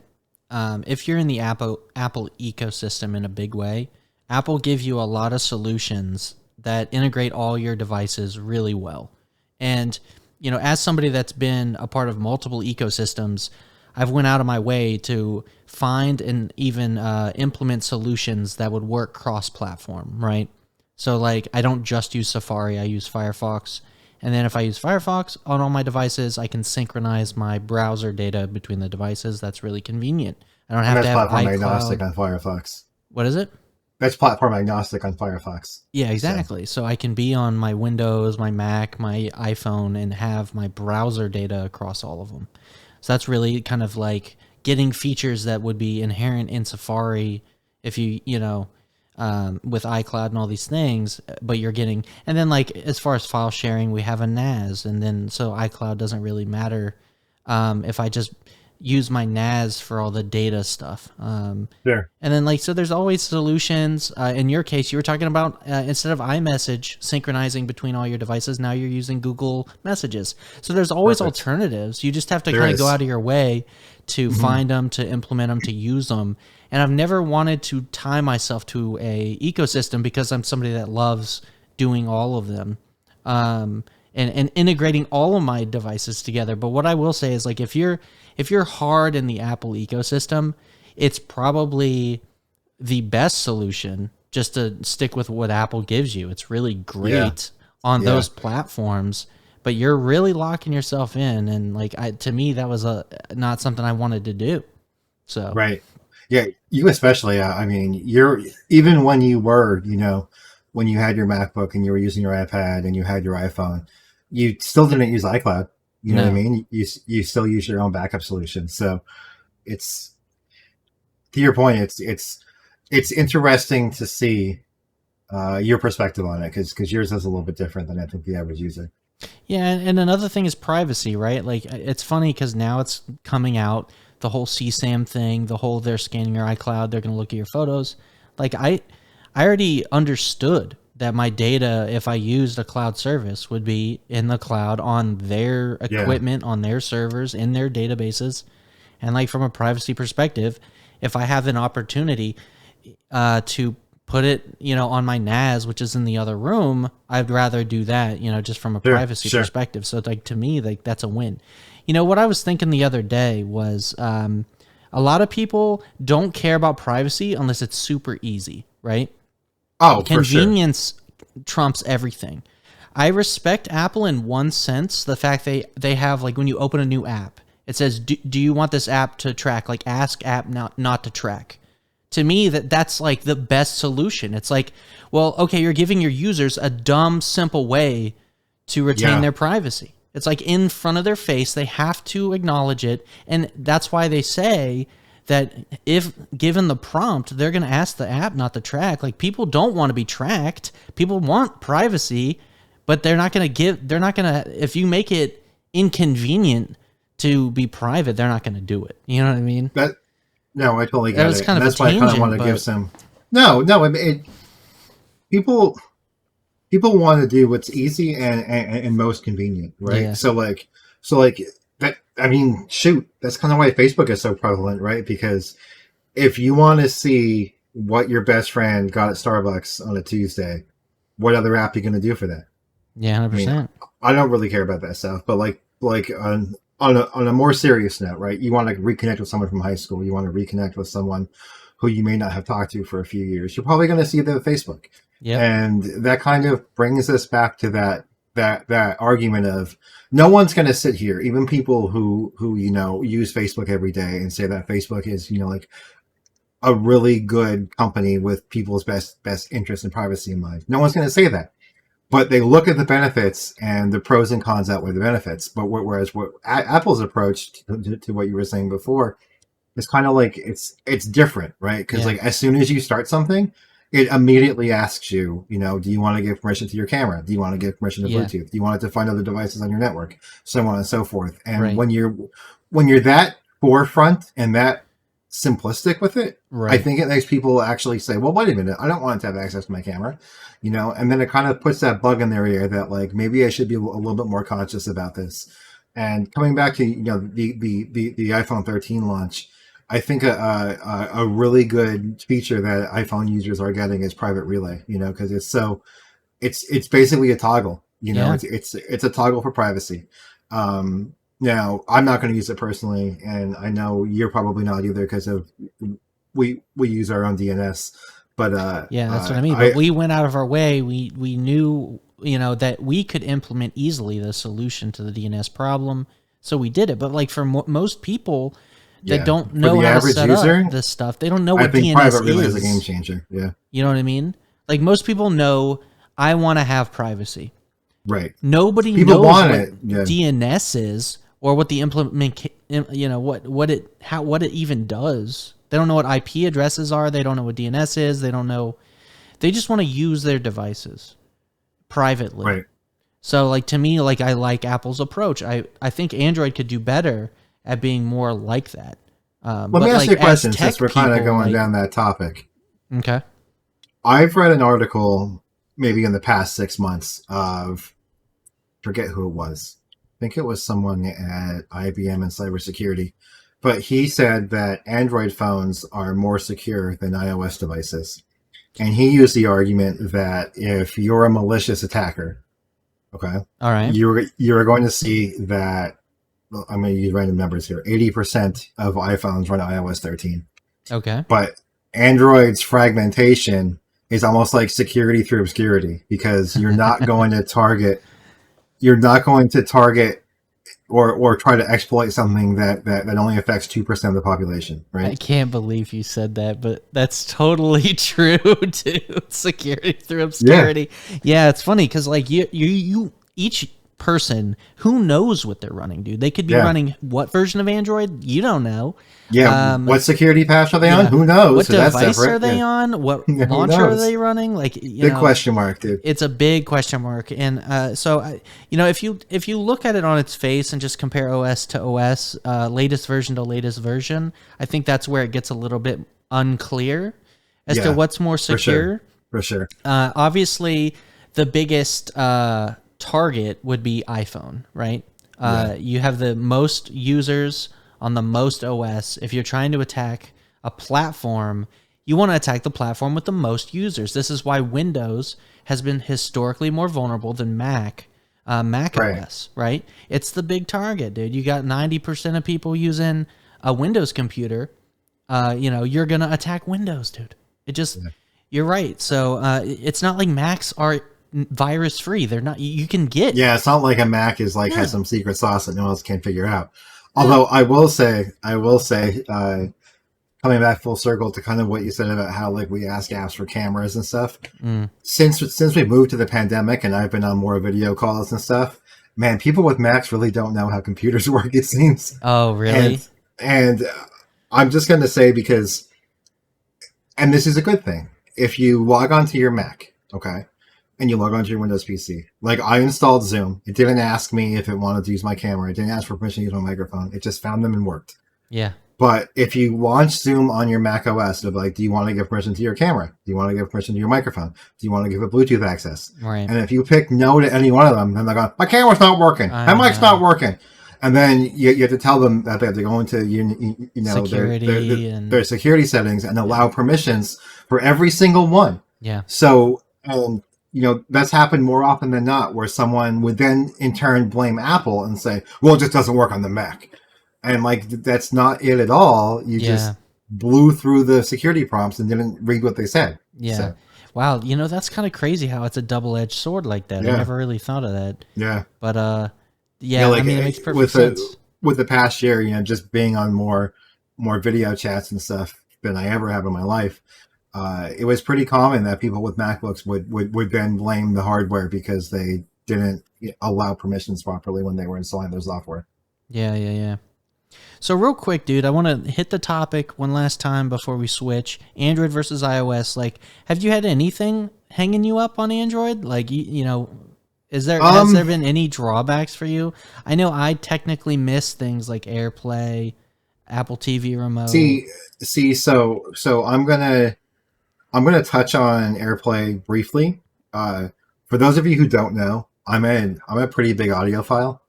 if you're in the Apple ecosystem in a big way, Apple gives you a lot of solutions that integrate all your devices really well. And as somebody that's been a part of multiple ecosystems, I've went out of my way to find and even implement solutions that would work cross-platform, right? So like I don't just use Safari, I use Firefox. And then if I use Firefox on all my devices, I can synchronize my browser data between the devices. That's really convenient. I don't And have to that's have platform agnostic iCloud. on Firefox. What is it? That's platform agnostic on Firefox. Yeah, So, exactly. So I can be on my Windows, my Mac, my iPhone, and have my browser data across all of them. So that's really kind of like getting features that would be inherent in Safari if with iCloud and all these things, but you're getting, and then like as far as file sharing, we have a NAS, and then so iCloud doesn't really matter if I just use my NAS for all the data stuff. sure. And then so there's always solutions. In your case, you were talking about instead of iMessage synchronizing between all your devices, now you're using Google Messages. So there's always Perfect. alternatives. You just have to There kind of go is. out of your way to find them, to implement them, to use them. And I've never wanted to tie myself to a ecosystem because I'm somebody that loves doing all of them. And integrating all of my devices together. But what I will say is like if you're hard in the Apple ecosystem, it's probably the best solution just to stick with what Apple gives you. It's really great on Yeah. those platforms, but you're really locking yourself in. And to me, that was not something I wanted to do. So Right. Yeah, you especially. I mean, you're even when you were, when you had your MacBook and you were using your iPad and you had your iPhone, you still didn't use iCloud. You know what I no. mean? You still use your own backup solution. So it's to your point. It's interesting to see your perspective on it because yours is a little bit different than I think the average user. Yeah, and another thing is privacy, right? Like it's funny because now it's coming out, the whole CSAM thing, the whole they're scanning your iCloud, they're going to look at your photos. Like I already understood that my data, if I used a cloud service, would be in the cloud on their Yeah. equipment, on their servers, in their databases. And like from a privacy perspective, if I have an opportunity to put it, on my NAS, which is in the other room, I'd rather do that, just from a Sure. privacy Sure. perspective. So like to me, like that's a win. What I was thinking the other day was a lot of people don't care about privacy unless it's super easy, right? Oh, for sure. Convenience trumps everything. I respect Apple in one sense, the fact they have like when you open a new app, it says, do you want this app to track? Like ask app not to track. To me, that's like the best solution. It's like, well, okay, you're giving your users a dumb, simple way to retain Yeah. their privacy. It's like in front of their face. They have to acknowledge it. And that's why they say that if given the prompt, they're going to ask the app not to track. Like people don't want to be tracked. People want privacy, but they're not going to, if you make it inconvenient to be private, they're not going to do it. You know what I mean? That No, I totally That get was it, kind and of a that's why I kind of tangent, want to give but some. No. People people want to do what's easy and most convenient, right? yeah, So like that. I mean, shoot, that's kind of why Facebook is so prevalent, right? Because if you want to see what your best friend got at Starbucks on a Tuesday, what other app are you going to do for that? yeah, I mean, 100%. I don't really care about that stuff, but like on a more serious note, right? You want to reconnect with someone from high school. You want to reconnect with someone who you may not have talked to for a few years. You're probably going to see them at Facebook, Yep. and that kind of brings us back to that argument of no one's going to sit here, even people who use Facebook every day and say that Facebook is like a really good company with people's best interest and privacy in mind. No one's going to say that, but they look at the benefits and the pros and cons outweigh the benefits. But whereas Apple's approach to what you were saying before is kind of like it's different, right? Because Yeah. like as soon as you start something, it immediately asks you, do you want to give permission to your camera? Do you want to give permission to Yeah. Bluetooth? Do you want it to find other devices on your network? So on and so forth. And Right. when you're that forefront and that simplistic with it, I Right. think it makes people actually say, well, wait a minute, I don't want to have access to my camera, and then it kind of puts that bug in their ear that like maybe I should be a little bit more conscious about this. And coming back to the iPhone 13 launch, I think a really good feature that iPhone users are getting is private relay, because it's basically a toggle, Yeah. it's a toggle for privacy. Now I'm not going to use it personally, and I know you're probably not either because of we use our own DNS, but Yeah, that's what I mean. But we went out of our way. We knew, that we could implement easily the solution to the DNS problem, so we did it. But like for most people that don't know how to set up this stuff, they don't know what DNS is. Private relay is a game changer. Yeah, you know what I mean. Like most people know, I want to have privacy. Right. Nobody knows what DNS is or what the implement, what it even does. They don't know what IP addresses are. They don't know what DNS is. They don't know. They just want to use their devices privately. Right. So, like, to me, like, I like Apple's approach. I think Android could do better at being more like that. Let me ask you a question since we're kind of going down that topic. Okay. I've read an article maybe in the past 6 months of, forget who it was. I think it was someone at IBM in cybersecurity. But he said that Android phones are more secure than iOS devices. And he used the argument that if you're a malicious attacker, okay, all right, you're going to see that, well, I'm going to use random numbers here, 80% of iPhones run iOS 13. Okay. But Android's fragmentation is almost like security through obscurity, because you're not going to target or try to exploit something that only affects 2% of the population, right? I can't believe you said that, but that's totally true too. Security through obscurity. Yeah, it's funny because like you each person, who knows what they're running, dude? They could be running what version of Android? You don't know. Yeah, what security patch are they on? Who knows? What so device are they on? What launcher are they running? Like, big question mark, dude. It's a big question mark, and so if you look at it on its face and just compare OS to OS, latest version to latest version, I think that's where it gets a little bit unclear as to what's more secure. For sure. Obviously, the biggest target would be iPhone, right? You have the most users on the most OS. If you're trying to attack a platform, you want to attack the platform with the most users. This is why Windows has been historically more vulnerable than Mac OS, right? It's the big target, dude. You got 90% of people using a Windows computer. You're going to attack Windows, dude. You're right. So it's not like Macs are virus free. They're not. You can get. Yeah, it's not like a Mac is like has some secret sauce that no one else can figure out. Although I will say, coming back full circle to kind of what you said about how like we ask apps for cameras and stuff. Since we moved to the pandemic and I've been on more video calls and stuff, man, people with Macs really don't know how computers work. It seems. Oh, really? And I'm just going to say because, and this is a good thing, if you log onto your Mac, okay, and you log onto your Windows PC. Like, I installed Zoom. It didn't ask me if it wanted to use my camera. It didn't ask for permission to use my microphone. It just found them and worked. Yeah. But if you launch Zoom on your Mac OS, it'll be like, do you want to give permission to your camera? Do you want to give permission to your microphone? Do you want to give it Bluetooth access? Right. And if you pick no to any one of them, then they're going, my camera's not working. My mic's not working. And then you have to tell them that they have to go into their security settings and allow permissions for every single one. Yeah. So, that's happened more often than not, where someone would then in turn blame Apple and say, well, it just doesn't work on the Mac. And like, that's not it at all. You just blew through the security prompts and didn't read what they said. Yeah. So. Wow. That's kind of crazy how it's a double-edged sword like that. I never really thought of that. Yeah. But, I mean, it makes perfect sense. With the past year, just being on more video chats and stuff than I ever have in my life, it was pretty common that people with MacBooks would then blame the hardware because they didn't allow permissions properly when they were installing their software. Yeah. So real quick, dude, I want to hit the topic one last time before we switch. Android versus iOS. Like, have you had anything hanging you up on Android? Like, you know, has there been any drawbacks for you? I know I technically miss things like AirPlay, Apple TV remote. So I'm gonna touch on AirPlay briefly. For those of you who don't know, I'm a pretty big audiophile.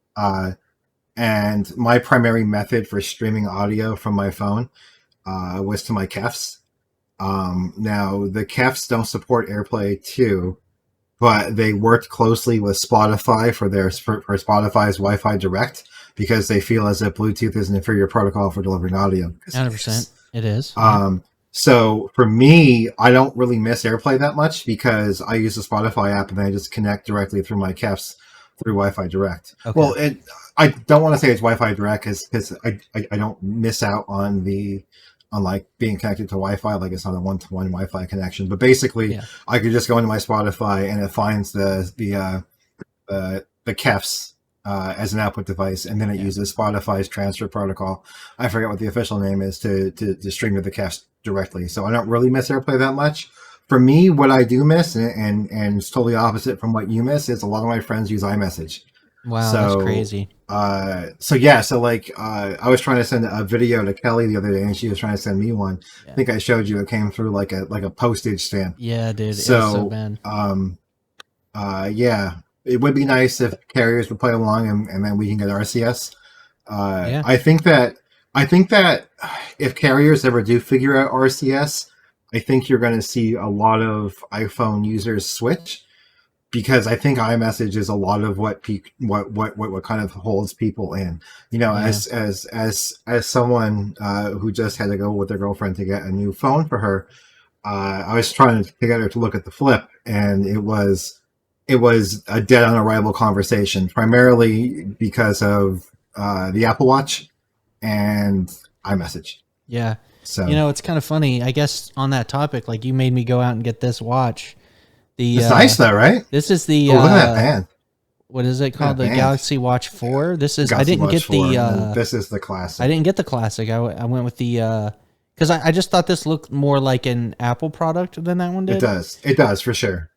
And my primary method for streaming audio from my phone was to my Kefs. Now the Kefs don't support AirPlay 2, but they worked closely with Spotify for Spotify's Wi-Fi Direct because they feel as if Bluetooth is an inferior protocol for delivering audio. 100%, it is. So for me, I don't really miss AirPlay that much because I use the Spotify app and I just connect directly through my Kefs through Wi-Fi Direct. Okay. Well, I don't want to say it's Wi-Fi Direct because I don't miss out on like being connected to Wi-Fi, like it's not a one-to-one Wi-Fi connection. But basically, I could just go into my Spotify and it finds the Kefs as an output device, and then it uses Spotify's transfer protocol. I forget what the official name is to stream to the Kefs directly. So I don't really miss AirPlay that much. For me, what I do miss, and it's totally opposite from what you miss, is a lot of my friends use iMessage. Wow, that's crazy. So like, I was trying to send a video to Kelly the other day, and she was trying to send me one. Yeah. I think I showed you. It came through like a postage stamp. Yeah, dude. So, it was so bad. Yeah, it would be nice if carriers would play along, and then we can get RCS. I think that if carriers ever do figure out RCS, I think you're going to see a lot of iPhone users switch, because I think iMessage is a lot of what kind of holds people in. You know, as someone who just had to go with their girlfriend to get a new phone for her, I was trying to get her to look at the Flip, and it was a dead on arrival conversation, primarily because of the Apple Watch and iMessage. Yeah. So, you know, it's kind of funny. I guess on that topic, like, you made me go out and get this watch. It's nice though, right? This is the look at that band. What is it called? The Galaxy Watch 4. This is. Galaxy I didn't Watch get 4. the. This is the classic. I didn't get the classic. I went with the because I just thought this looked more like an Apple product than that one did. It does for sure.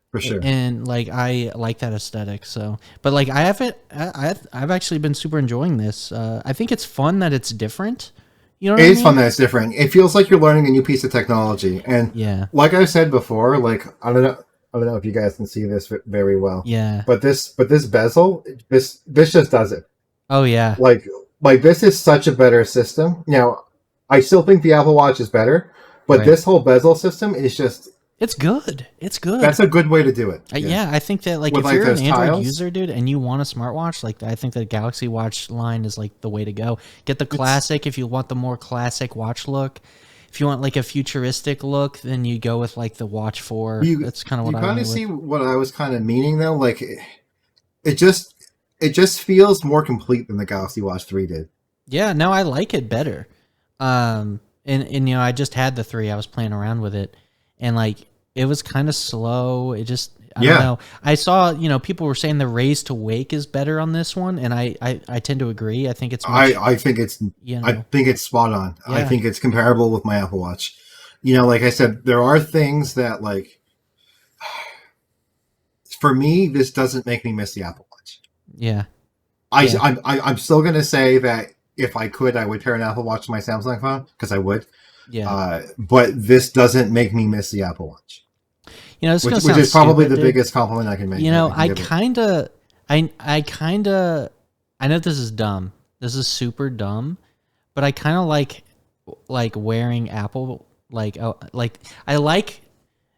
And like, I like that aesthetic. So, but like, I've actually been super enjoying this. I think it's fun that it's different. You know what I mean? It is fun that it's different. It feels like you're learning a new piece of technology. And like I said before, like, I don't know if you guys can see this very well. Yeah. But this bezel, this just does it. Oh yeah. Like this is such a better system. Now, I still think the Apple Watch is better, but this whole bezel system is just. It's good. It's good. That's a good way to do it. Yeah, I think that, like, if you're an Android user, dude, and you want a smartwatch, like, I think the Galaxy Watch line is like the way to go. Get the classic if you want the more classic watch look. If you want like a futuristic look, then you go with like the Watch 4. That's kind of what I kind of see what I was kind of meaning though. Like, it just feels more complete than the Galaxy Watch 3 did. Yeah, no, I like it better. And you know, I just had the 3. I was playing around with it. And like, it was kind of slow. It just, I don't know. I saw, you know, people were saying the raise to wake is better on this one, and I tend to agree. I think it's I think it's I think it's spot on. Yeah. I think it's comparable with my Apple Watch. You know, like I said, there are things that, like, for me, this doesn't make me miss the Apple Watch. Yeah. I'm still gonna say that if I could, I would pair an Apple Watch to my Samsung phone, because I would. Yeah. But this doesnthis make me miss the Apple Watch. You know, which is probably the biggest compliment I can make. You know, I know this is dumb. This is super dumb, but I kind of like wearing Apple. Like I like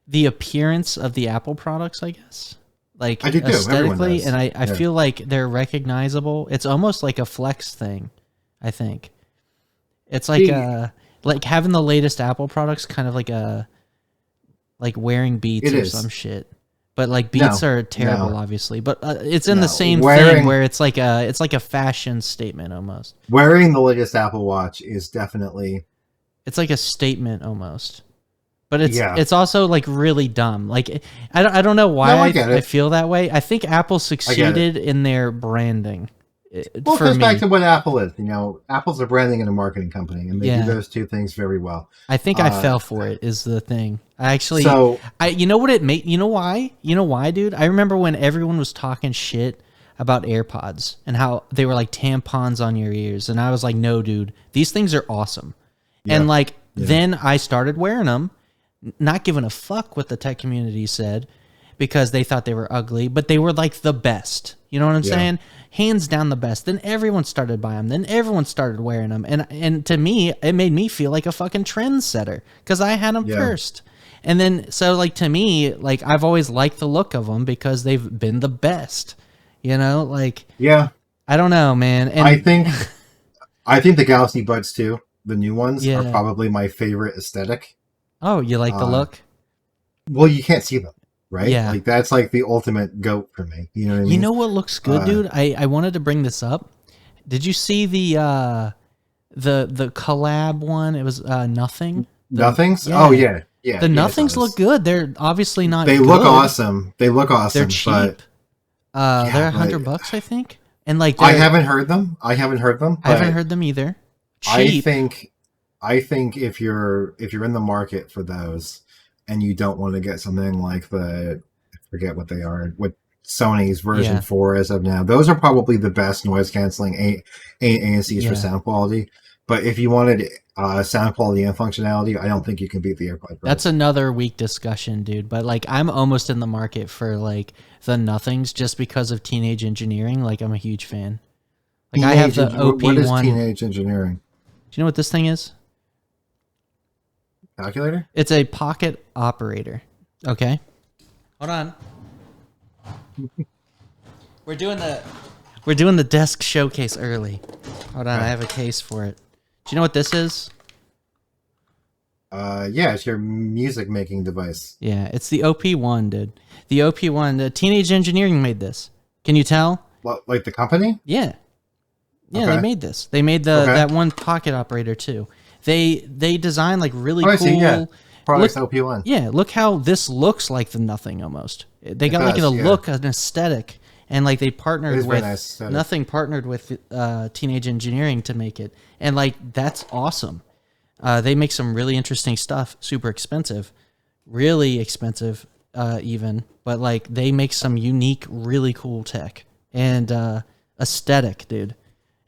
the appearance of the Apple products, I guess. Like, I do aesthetically, and I feel like they're recognizable. It's almost like a flex thing, I think. It's like having the latest Apple products, kind of like wearing Beats or some shit. But like, Beats are terrible, obviously. But it's in the same thing where it's like a fashion statement almost. Wearing the latest Apple Watch is definitely. It's like a statement almost. But it's also like really dumb. Like, I don't know why I feel that way. I think Apple succeeded in their branding. Well, it for goes back me. to what Apple is. You know, Apple's a branding and a marketing company, and they do Yeah. those two things very well. I think I Uh, fell for it is the thing. I actually, so you know what it made, you know why? You know why, dude? I remember when everyone was talking shit about AirPods and how they were like tampons on your ears. And I was like, no, dude, these things are awesome. yeah, And like, yeah, then I started wearing them, not giving a fuck what the tech community said because they thought they were ugly, but they were like the best. You know what I'm yeah, saying? Hands down the best. Then everyone started buying them. Then everyone started wearing them. And to me, it made me feel like a fucking trendsetter because I had them yeah, first. And then, so like to me, like I've always liked the look of them because they've been the best. You know, like yeah. I don't know, man. I And think I think the Galaxy Buds too, the new ones, are yeah. probably my favorite aesthetic. Oh, you like the Uh, look? well, you can't see them, right? Yeah. Like that's like the ultimate goat for me. You know what I You mean? know what looks good, Uh, dude? I wanted to bring this up. Did you see the collab one? It was nothing. Nothings. Oh Yeah. yeah, yeah, The yeah. It nothings look does. good. They're obviously not They look good. awesome. They look They're awesome, cheap. but yeah, They're but $100, I think. And like I they're haven't heard them. I haven't heard them, I haven't but heard them either. I Cheap. think I think if you're in the market for those and you don't want to get something like I forget what they are, what Sony's version Yeah. 4 as of now, those are probably the best noise canceling ANCs for Yeah. sound quality. But if you wanted sound quality and functionality, I don't think you can beat the AirPod That's Pros. another week discussion, dude. But like I'm almost in the market for like the nothings just because of teenage engineering. Like I'm a huge fan. Like I have the What is OP1. teenage engineering? Do you know what this thing is? Calculator? It's a pocket operator. Okay. Hold on. We're doing the desk showcase early. Hold on, I have a case for it. Do you know what this is? Yeah, it's your music making device. Yeah, it's the OP1, dude. The OP1, the Teenage Engineering made this. Can you tell? What, like the company? Yeah. Yeah, Okay. they made this. They made that one pocket operator too. They designed like really Oh, I cool. see, yeah. Products Look, OP1. yeah, look how this looks like the nothing almost. They got like does, a yeah. look, an aesthetic, and like they It partnered is very with nice aesthetic. nothing partnered with Teenage Engineering to make it, and like that's awesome. They make some really interesting stuff, super expensive, really expensive even, but like they make some unique, really cool tech and aesthetic, dude.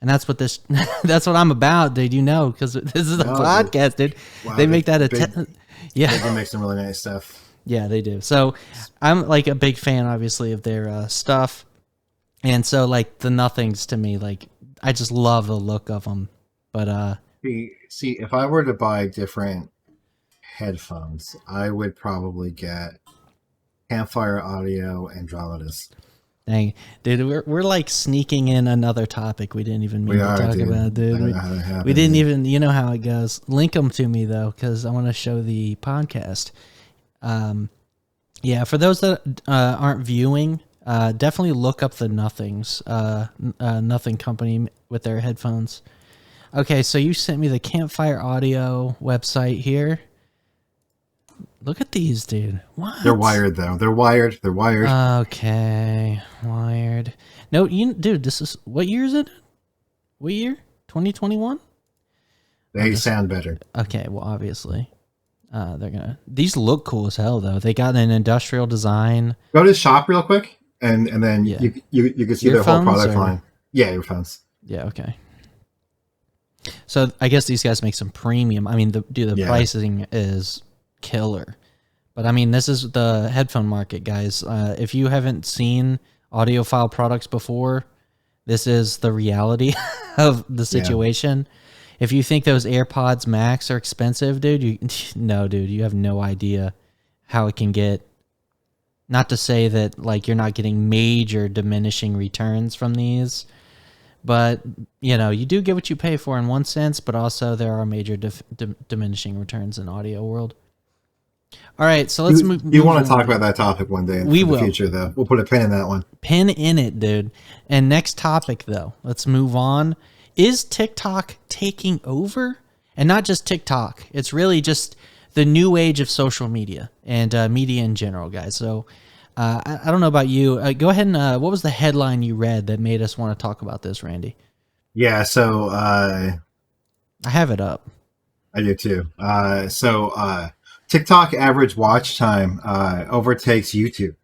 And that's what this that's what I'm about, dude. You know, because this is a No, podcast, dude. Wow, They make that a They yeah. do make some really nice stuff. Yeah, they do. So I'm like a big fan, obviously, of their stuff, and so like the nothings to me, like I just love the look of them. But See, if I were to buy different headphones, I would probably get Campfire Audio and Andromedus. dang, dude, we're like sneaking in another topic we didn't even mean to talk about, I dude. don't know how that happened. We didn't even, you know how it goes. Link them to me though, because I want to show the podcast. Yeah, for those that aren't viewing, definitely look up the Nothings, Nothing Company with their headphones. Okay, so you sent me the Campfire Audio website here. Look at these, dude. What? They're wired though. They're wired. They're wired. Okay, wired. No, dude, this is what year is it? What year? 2021. They sound better. Okay, well, obviously, These look cool as hell, though. They got an industrial design. Go to the shop real quick, and then Yeah. you can see their whole Earphones product or- line. Yeah, earphones. Yeah, okay. So I guess these guys make some premium. I mean, the Yeah. pricing is killer. But I mean, this is the headphone market, guys. If you haven't seen audiophile products before, this is the reality of the situation. If you think those AirPods Max are expensive, dude, you have no idea how it can get. Not to say that like you're not getting major diminishing returns from these, but you do get what you pay for in one sense, but also there are major diminishing returns in audio world. All right, so let's move. You want move to talk on. about that topic one day We in the will. future, though. We'll put a pin in that one. Pin in it, dude. And next topic, though. Let's move on. Is TikTok taking over? And not just TikTok. It's really just the new age of social media and media in general, guys. So I don't know about you. Go ahead and what was the headline you read that made us want to talk about this, Randy? Yeah, so I have it up. I do too. TikTok average watch time overtakes YouTube.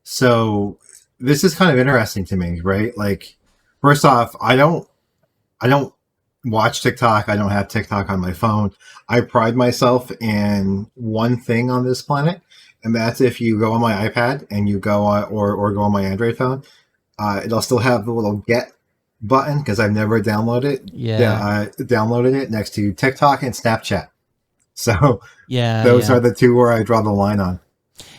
So this is kind of interesting to me, right? Like, first off, I don't watch TikTok. I don't have TikTok on my phone. I pride myself in one thing on this planet, and that's if you go on my iPad and you go on, or go on my Android phone, it'll still have the little get button because I've never Yeah. downloaded it next to TikTok and Snapchat. So Yeah, those yeah. are the two where I draw the line on.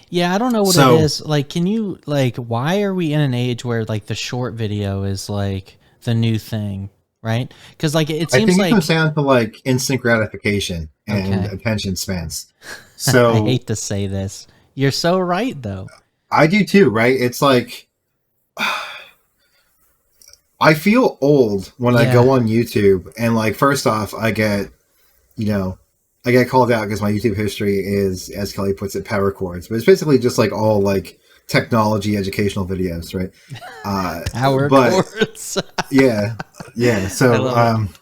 Yeah, I don't know what it So is. Like, can you like why are we in an age where like the short video is like the new thing, right? Cuz like it I seems think it comes like down to like instant gratification and okay. attention spans. I So hate to say this. You're so right though. I do too, right? It's like I feel old when I Yeah. go on YouTube and like first off you know I get called out because my YouTube history is, as Kelly puts it, power chords. But it's basically just like all like technology educational videos, right? Power But chords. yeah, yeah. I So love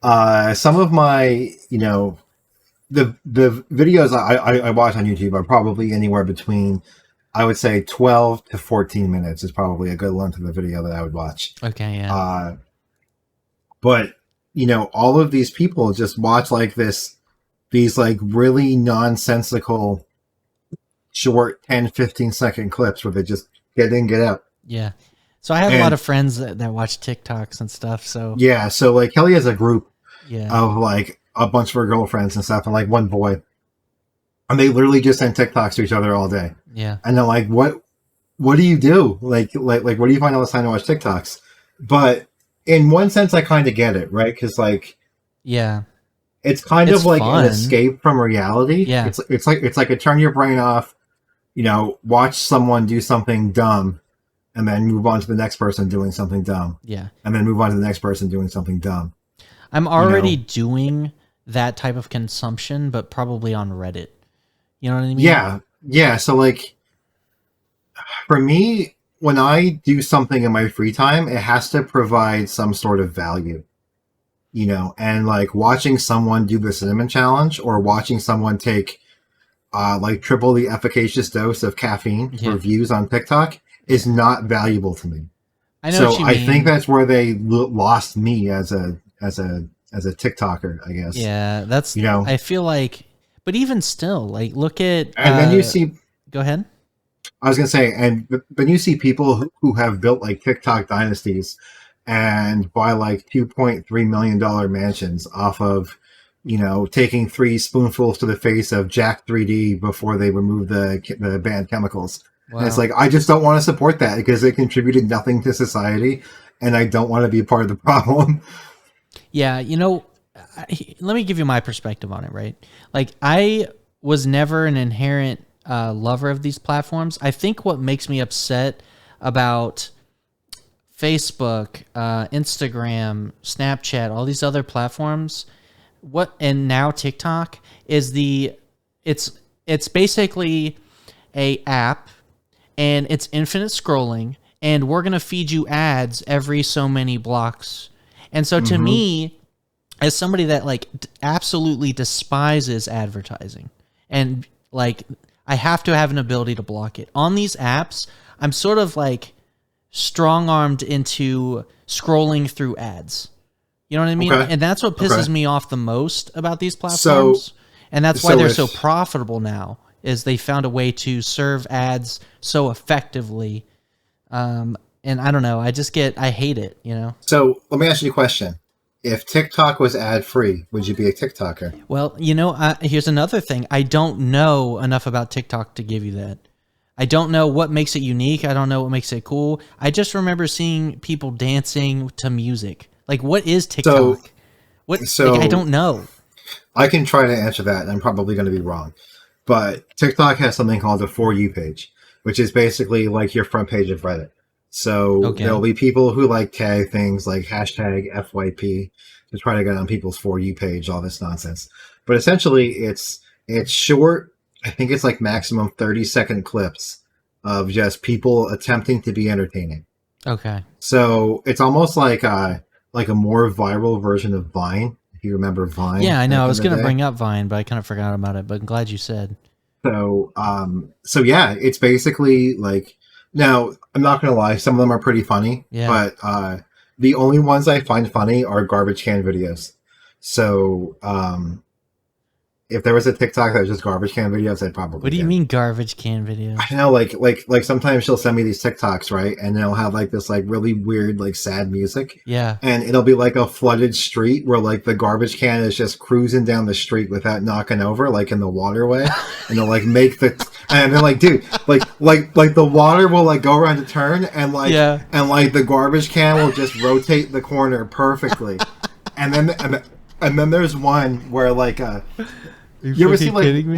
it. some of my the videos I watch on YouTube are probably anywhere between, I would say, 12 to 14 minutes is probably a good length of the video that I would watch. Okay, yeah. Uh, but all of these people just watch like these like really nonsensical short 10-15 second clips where they just get in, get out. Yeah. So I have a lot And of friends that watch TikToks and stuff, so yeah, so like Kelly has a group yeah. of like a bunch of her girlfriends and stuff, and like one boy, and they literally just send TikToks to each other all day. Yeah. And they're like, what do you do? Like where do you find all this time to watch TikToks? But in one sense, I kind of get it, right? Because like Yeah. it's kind It's of like an fun. escape from reality. Yeah. It's like a turn your brain off. Watch someone do something dumb, and then move on to the next person doing something dumb, Yeah. and then move on to the next person doing something dumb. I'm You already know? doing that type of consumption, but probably on Reddit. You know what I mean? Yeah, yeah. So like for me, when I do something in my free time, it has to provide some sort of value. And like watching someone do the cinnamon challenge or watching someone take like triple the efficacious dose of caffeine for Yeah. views on TikTok is not valuable to me. I know So what you I think mean. that's where they lost me as a TikToker, I guess. Yeah, that's You know, I feel like but even still, like look at and then you see, go ahead. I was gonna say, and then you see people who have built like TikTok dynasties and buy like $2.3 million mansions off of, taking 3 spoonfuls to the face of Jack 3D before they remove the banned chemicals. And it's Wow. like I just don't want to support that because it contributed nothing to society, and I don't want to be a part of the problem. Yeah, let me give you my perspective on it, right? Like, I was never an inherent lover of these platforms. I think what makes me upset about Facebook, Instagram, Snapchat, all these other platforms, and now TikTok is it's basically a app and it's infinite scrolling and we're going to feed you ads every so many blocks. And so to Hmm. me, as somebody that like absolutely despises advertising and like I have to have an ability to block it. On these apps, I'm sort of like strong-armed into scrolling through ads. You know what I mean? Okay. And that's what pisses Okay. me off the most about these So platforms. And that's why so they're if so profitable now is they found a way to serve ads so effectively. And I don't know, I hate it. so let me ask you a question. If TikTok was ad free, would you be a TikToker? Well, here's another thing. I don't know enough about TikTok to give you that. I don't know what makes it unique. I don't know what makes it cool. I just remember seeing people dancing to music. Like, what is So TikTok? I so don't know. I can try to answer that, and I'm probably going to be wrong. But TikTok has something called a For You page, which is basically like your front page of Reddit. So there'll Okay. be people who like tag things like hashtag FYP to try to get on people's For You page, all this nonsense. But essentially, it's short. I think it's like maximum 30-second clips of just people attempting to be entertaining. Okay. So it's almost like a more viral version of Vine. If you remember Vine, Yeah, I know. I back in was the gonna day. bring up Vine, but I kind of forgot about it. But I'm glad you said. So yeah, it's basically like, now I'm not gonna lie, some of them are pretty funny, Yeah. but the only ones I find funny are garbage can videos. So if there was a TikTok that was just garbage can videos, I'd probably What do you get it. mean garbage can I videos? know, like sometimes she'll send me these TikToks, right? And they'll have like this like really weird, like sad music. Yeah. And it'll be like a flooded street where like the garbage can is just cruising down the street without knocking over, like in the waterway. And they'll like make and they're like, dude, like the water will like go around a turn Yeah. and like the garbage can will just rotate the corner perfectly. And then and then there's one where like Are you you ever see fucking kidding me?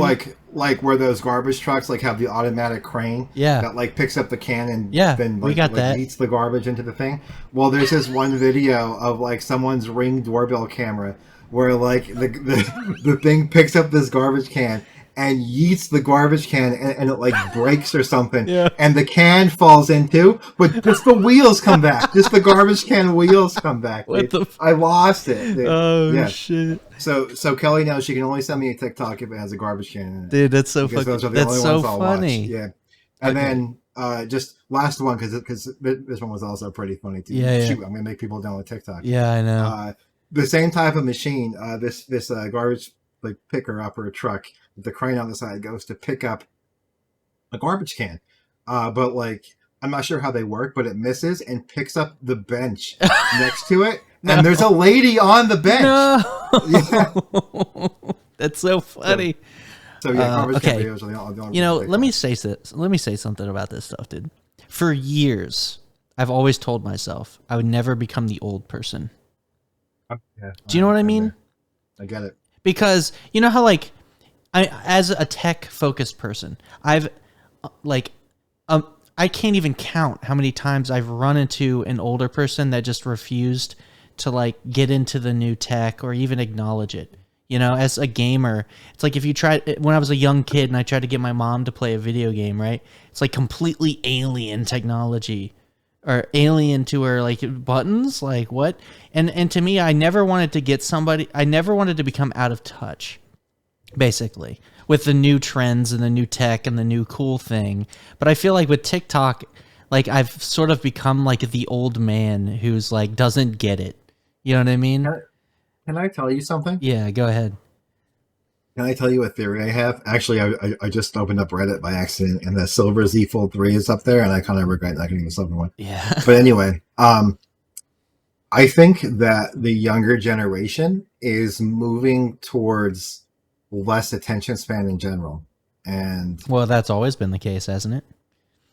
like where those garbage trucks like have the automatic crane Yeah. that like picks up the can and Yeah, then we got that. eats the garbage into the thing? Well, there's this one video of like someone's Ring doorbell camera where like the thing picks up this garbage can and yeets the garbage can and it like breaks or something, Yeah. and the can falls into, but just the wheels come back, just the garbage can wheels come back. What dude. the I lost it, dude. Oh Yeah. shit. So Kelly knows she can only send me a TikTok if it has a garbage can in it. Dude, that's so Because fucking those are the that's only so ones I'll funny. watch. Yeah. And Okay. then just last one, because this one was also pretty funny too. Yeah, yeah. Shoot, I'm gonna make people download TikTok. Yeah, I know. The same type of machine, this garbage like picker upper truck, the crane on the side goes to pick up a garbage can. But like, I'm not sure how they work, but it misses and picks up the bench next to it, No. and there's a lady on the bench. No. Yeah. That's so funny. So yeah, garbage okay. can videos are the only You know, TikTok. let me say this. Let me say something about this stuff, dude. For years, I've always told myself I would never become the old person. Yeah, Do you know what I mean? I get it. Because you know how like as a tech focused person, I've like I can't even count how many times I've run into an older person that just refused to like get into the new tech or even acknowledge it. You know, as a gamer, it's like if you tried, when I was a young kid and I tried to get my mom to play a video game, right? It's like completely alien technology or alien to her, like buttons, like what? And to me, I never wanted to get somebody, I never wanted to become out of touch, basically, with the new trends and the new tech and the new cool thing. But I feel like with TikTok, like I've sort of become like the old man who's like doesn't get it. You know what I mean? Can I tell you something? Yeah, go ahead. Can I tell you a theory I have? Actually, I just opened up Reddit by accident, and the Silver Z Fold 3 is up there, and I kind of regret not getting the silver one. Yeah. But anyway, I think that the younger generation is moving towards less attention span in general. And Well, that's always been the case, hasn't it?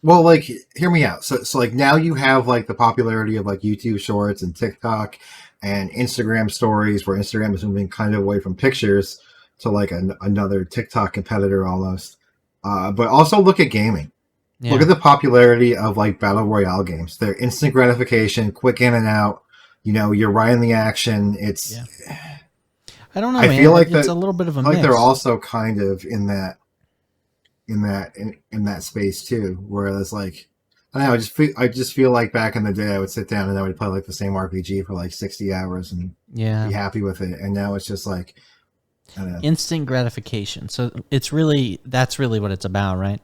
well, like, hear me out. So like now you have like the popularity of like YouTube Shorts and TikTok and Instagram Stories, where Instagram is moving kind of away from pictures to like another TikTok competitor almost. But also look at gaming. Yeah. Look at the popularity of like battle royale games. They're instant gratification, quick in and out. You know, you're right in the action. It's. Yeah. I don't know, I man. feel like it's that- a little bit of a like mix. they're also kind of in that space too, where it's like, I don't know, I just feel like back in the day I would sit down and I would play like the same RPG for like 60 hours and Yeah. be happy with it, and now it's just like, I don't know. Instant gratification. So that's really what it's about, right?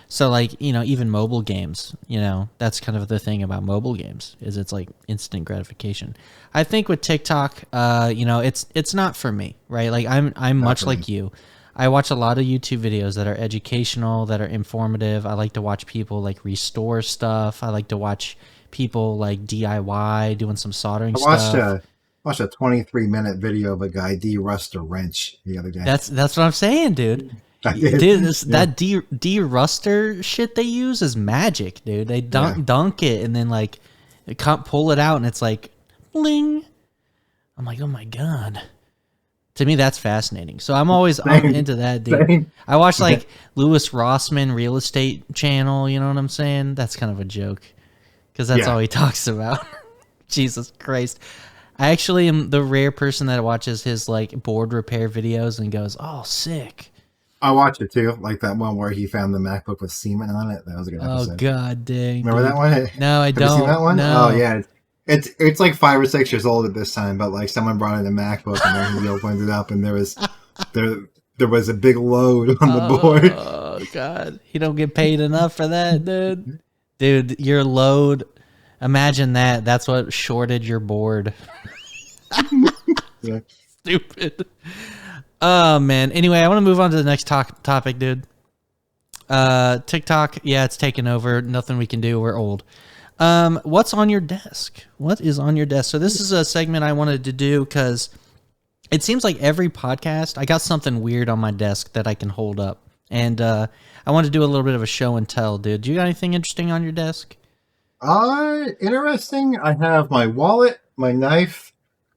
So like, you know, even mobile games, you know, that's kind of the thing about mobile games is it's like instant gratification. I think with TikTok, you know, it's not for me, right? Like I'm much for like you. I watch a lot of YouTube videos that are educational, that are informative. I like to watch people like restore stuff. I like to watch people like DIY doing some soldering stuff. Watched a 23-minute video of a guy de-rust a wrench the other day. That's what I'm saying, dude. I did. Dude, Yeah. that de-ruster shit they use is magic, dude. They dunk it and then like they can't pull it out and it's like bling. I'm like, oh my god. To me, that's fascinating. So I'm always I'm into that, dude. Same. I watch like Louis Rossman real estate channel. You know what I'm saying? That's kind of a joke because that's Yeah. all he talks about. Jesus Christ. I actually am the rare person that watches his like board repair videos and goes, "Oh, sick." I watched it too, like that one where he found the MacBook with semen on it. That was a good Oh episode. god dang, Remember that dude. one? No, I Have you seen don't. that one? Oh No. yeah, it's like 5 or 6 years old at this time, but like someone brought in a MacBook and then he opened it up and there there was a big load on the board. Oh god. You don't get paid enough for that, dude. Dude, your load, imagine that. That's what shorted your board. Yeah. Stupid. Oh man. Anyway, I want to move on to the next topic, dude. TikTok, yeah, it's taken over. Nothing we can do. We're old. What's on your desk? What is on your desk? So this is a segment I wanted to do because it seems like every podcast, I got something weird on my desk that I can hold up. And I want to do a little bit of a show and tell, dude. Do you got anything interesting on your desk? Interesting. I have my wallet, my knife,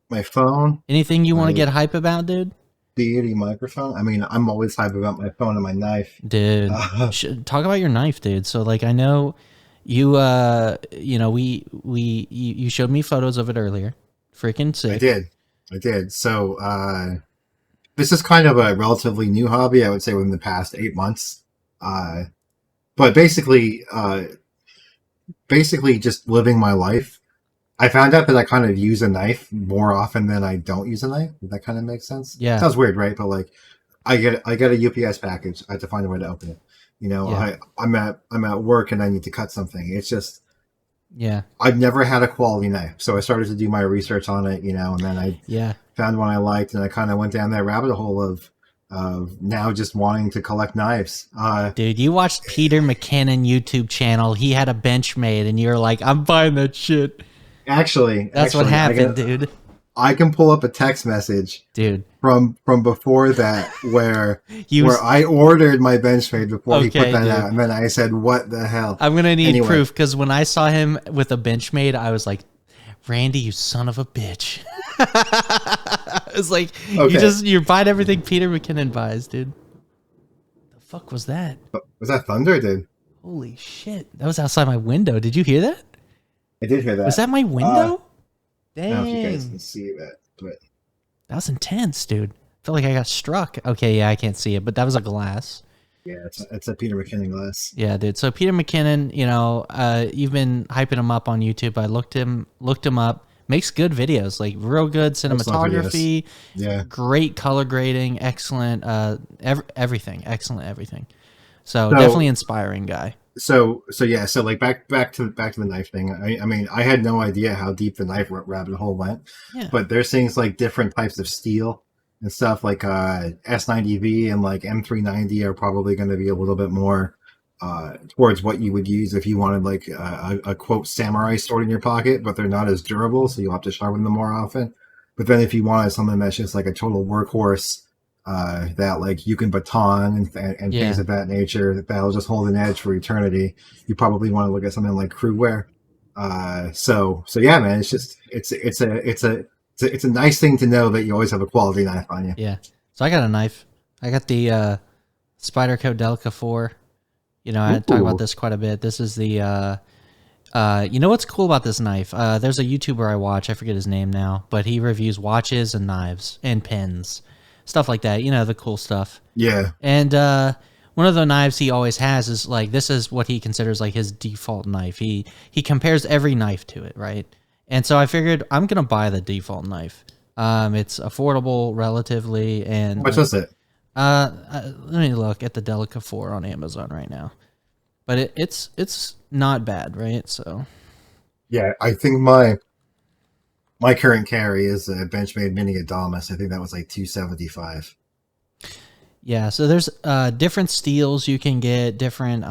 my phone, Anything you want to my get hype about, dude? deity microphone. I mean, I'm always hype about my phone and my knife. Dude, talk about your knife, dude. So like, I know you, you know, you showed me photos of it earlier. Freaking sick. I did. So, this is kind of a relatively new hobby, I would say, within the past 8 months. But basically just living my life. I found out that I kind of use a knife more often than I don't use a knife. If that kind of makes sense. Yeah. Sounds weird, right? But like, I get a UPS package. I have to find a way to open it. You know, Yeah. I'm at work and I need to cut something. It's just, Yeah. I've never had a quality knife, so I started to do my research on it. You know, and then I Yeah. found one I liked, and I kind of went down that rabbit hole of now just wanting to collect knives. Dude, you watched Peter McKinnon YouTube channel. He had a Benchmade, and you're like, I'm buying that shit. That's what happened, dude. I can pull up a text message, Dude, from before that where You where s- I ordered my Benchmade before he Okay, put that dude. out, and then I said, "What the hell?" I'm gonna need Anyway. proof because when I saw him with a Benchmade, I was like, Randy, you son of a bitch. It's like Okay. you're buying everything Peter McKinnon buys, dude. The fuck was that? Was that thunder, dude? Holy shit. That was outside my window. Did you hear that? I did hear that. Was that my window? I don't know if you guys Dang. can see that, but That was intense, dude. I felt like I got struck. Okay, yeah, I can't see it, but that was a glass. yeah, it's a Peter McKinnon glass. Yeah, dude. So Peter McKinnon, you know, you've been hyping him up on YouTube. I looked him up. Makes good videos, like real good cinematography, Yeah. great color grading, excellent, everything, excellent everything. So So- definitely inspiring guy. So yeah, so like back to the knife thing. I mean, I had no idea how deep the knife rabbit hole went, Yeah, but there's things like different types of steel and stuff like S90V and like M390 are probably going to be a little bit more towards what you would use if you wanted like a quote samurai sword in your pocket, but they're not as durable, so you'll have to sharpen them more often. But then if you wanted something that's just like a total workhorse, that like you can baton and Yeah. things of that nature that'll just hold an edge for eternity, you probably want to look at something like crewware. So yeah, man, it's just it's a nice thing to know that you always have a quality knife on you. yeah. So I got a knife. I got the Spyderco Delica 4. You know, I talk Ooh. about this quite a bit. This is the you know what's cool about this knife? There's a YouTuber I watch, I forget his name now, but he reviews watches and knives and pens, stuff like that. You know, the cool stuff. Yeah, And one of the knives he always has is like, this is what he considers like his default knife. He compares every knife to it, right? And so I figured I'm gonna buy the default knife. It's affordable relatively, and what's this? It let me look at the Delica 4 on Amazon right now. But it's not bad, right? So yeah, I think my current carry is a Benchmade Mini Adamas. I think that was like $275. yeah, so there's different steels you can get, different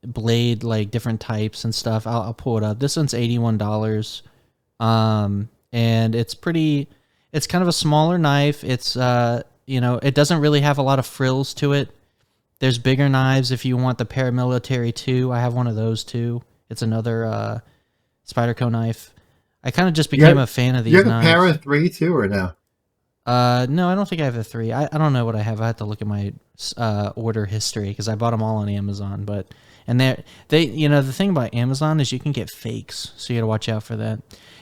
blade, like different types and stuff. I'll pull it up. This one's $81. And it's kind of a smaller knife. It's you know, it doesn't really have a lot of frills to it. There's bigger knives if you want the paramilitary too. I have one of those too. It's another Spyderco knife. I kind of just became a fan of these You have knives. a Para 3 too, or no? No, I don't think I have the 3. I don't know what I have. I have to look at my order history because I bought them all on Amazon. And they you know, the thing about Amazon is you can get fakes, so you got to watch out for that.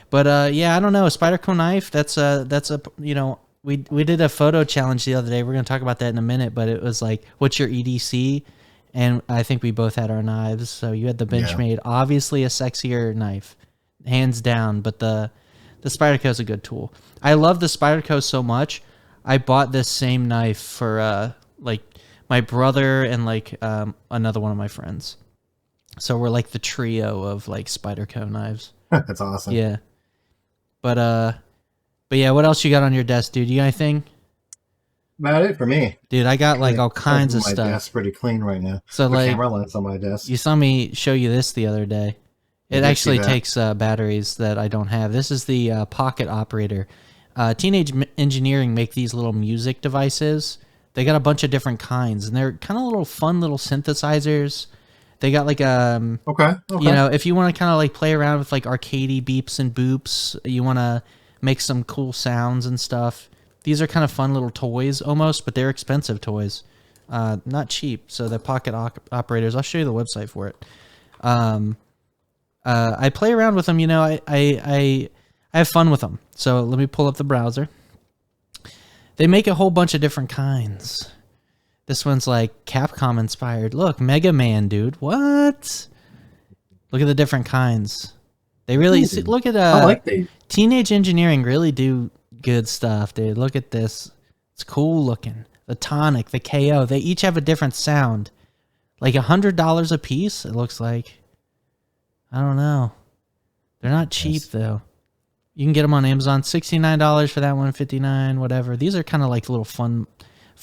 But yeah, I don't know, a Spyderco knife. That's a you know, we did a photo challenge the other day. We're gonna talk about that in a minute, but it was like, what's your EDC? And I think we both had our knives. So you had the Benchmade, obviously a sexier knife, hands down. But the Spyderco is a good tool. I love the Spyderco so much. I bought this same knife for like my brother and like another one of my friends. So we're like the trio of like Spyderco knives. That's awesome. Yeah. But yeah, what else you got on your desk, dude? You got anything? About it for me. Dude, I got like all kinds of my stuff. My desk's pretty clean right now. So the like, camera lens on my desk. You saw me show you this the other day. It actually takes batteries that I don't have. This is the Pocket Operator. Teenage Engineering make these little music devices. They got a bunch of different kinds, and they're kind of little fun little synthesizers. They got like okay. You know, if you want to kind of like play around with like arcadey beeps and boops, you want to make some cool sounds and stuff. These are kind of fun little toys almost, but they're expensive toys. Not cheap. So the Pocket Operators, I'll show you the website for it. I play around with them, you know, I have fun with them. So let me pull up the browser. They make a whole bunch of different kinds. This one's like Capcom inspired. Look, Mega Man, dude. What? Look at the different kinds. They really look at I like these. Teenage Engineering really do good stuff, dude. Look at this. It's cool looking. The Tonic, the KO, they each have a different sound. Like $100 a piece, it looks like. I don't know. They're not cheap though. You can get them on Amazon. $69 for that one, $59, whatever. These are kind of like little fun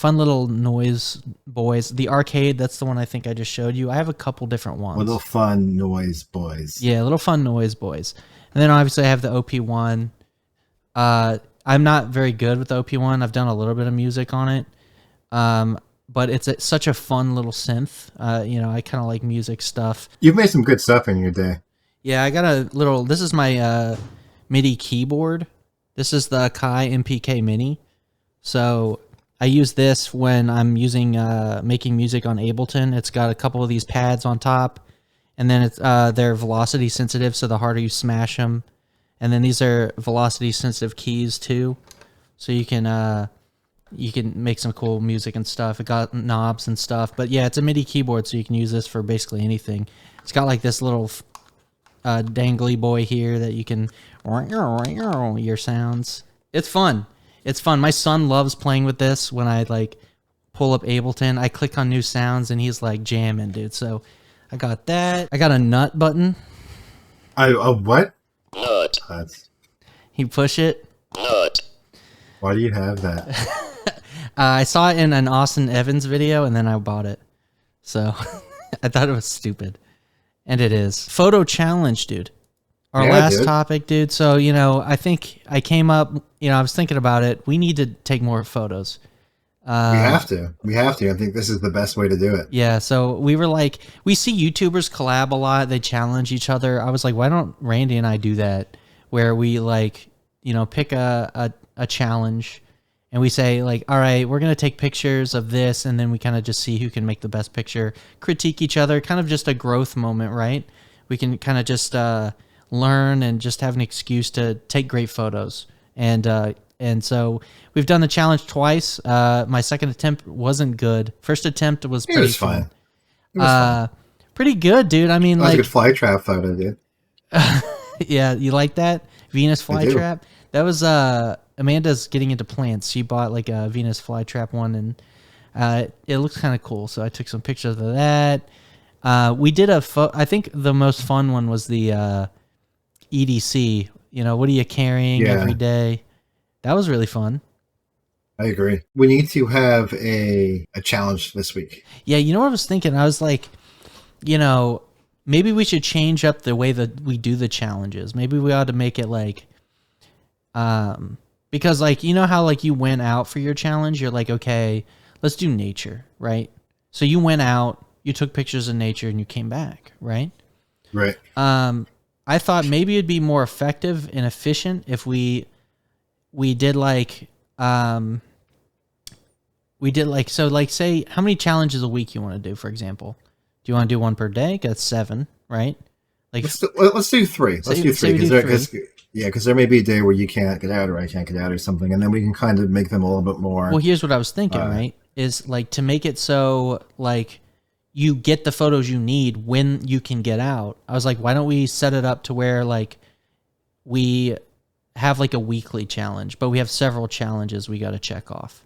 little noise boys. The arcade, that's the one I think I just showed you. I have a couple different ones. Little fun noise boys. Yeah, little fun noise boys. And then obviously I have the OP1. I'm not very good with the OP1. I've done a little bit of music on it. But it's such a fun little synth. You know, I kind of like music stuff. You've made some good stuff in your day. Yeah, I got a little, this is my MIDI keyboard. This is the Kai MPK Mini. So I use this when I'm using making music on Ableton. It's got a couple of these pads on top, and then it's they're velocity sensitive, so the harder you smash them. And then these are velocity sensitive keys too, so you can make some cool music and stuff. It got knobs and stuff, but yeah, it's a MIDI keyboard, so you can use this for basically anything. It's got like this little dangly boy here that you can your sounds. It's fun. It's fun. My son loves playing with this. When I like pull up Ableton, I click on new sounds and he's like jamming, dude. So I got that. I got a nut button. A what? Nut. You push it. Nut. Why do you have that? I saw it in an Austin Evans video and then I bought it. So I thought it was stupid. And it is. Photo challenge, dude. Our last topic, dude. So, you know, I think I came up, you know, I was thinking about it. We need to take more photos. We have to. We have to. I think this is the best way to do it. Yeah. So we were like, we see YouTubers collab a lot. They challenge each other. I was like, why don't Randy and I do that? Where we like, you know, pick a challenge and we say like, all right, we're going to take pictures of this. And then we kind of just see who can make the best picture, critique each other, kind of just a growth moment, right? We can kind of just, learn and just have an excuse to take great photos. And so we've done the challenge twice. My second attempt wasn't good. First attempt was pretty fun. It was fun. Pretty good, dude. I mean, that was a good flytrap photo, dude. Yeah, you like that? Venus flytrap? That was Amanda's getting into plants. She bought like a Venus flytrap one and it looks kind of cool. So I took some pictures of that. We did I think the most fun one was the EDC, you know, what are you carrying every day? That was really fun. I agree. We need to have a challenge this week. Yeah, you know what I was thinking? I was like, you know, maybe we should change up the way that we do the challenges. Maybe we ought to make it like, because like, you know how like you went out for your challenge? You're like, okay, let's do nature, right? So you went out, you took pictures of nature and you came back, right? Right. I thought maybe it'd be more effective and efficient if we did like so like say how many challenges a week you want to do, for example. Do you want to do one per day? That's 7, right? Like, let's do three. Let's do three because there may be a day where you can't get out or I can't get out or something, and then we can kind of make them a little bit more. well, here's what I was thinking, right? Is like to make it so like you get the photos you need when you can get out. I was like, why don't we set it up to where like we have like a weekly challenge, but we have several challenges we got to check off.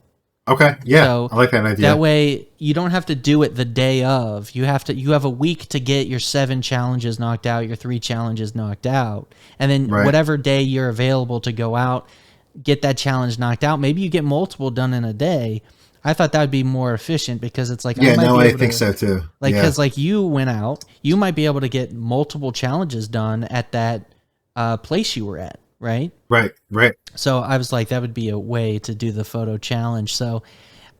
Okay, yeah, so I like that idea. That way you don't have to do it the day of. You have a week to get your 7 challenges knocked out, your 3 challenges knocked out, and then whatever day you're available to go out, get that challenge knocked out. Maybe you get multiple done in a day. I thought that would be more efficient because it's like I think so too. Like because like you went out, you might be able to get multiple challenges done at that place you were at, right? Right. So I was like, that would be a way to do the photo challenge. So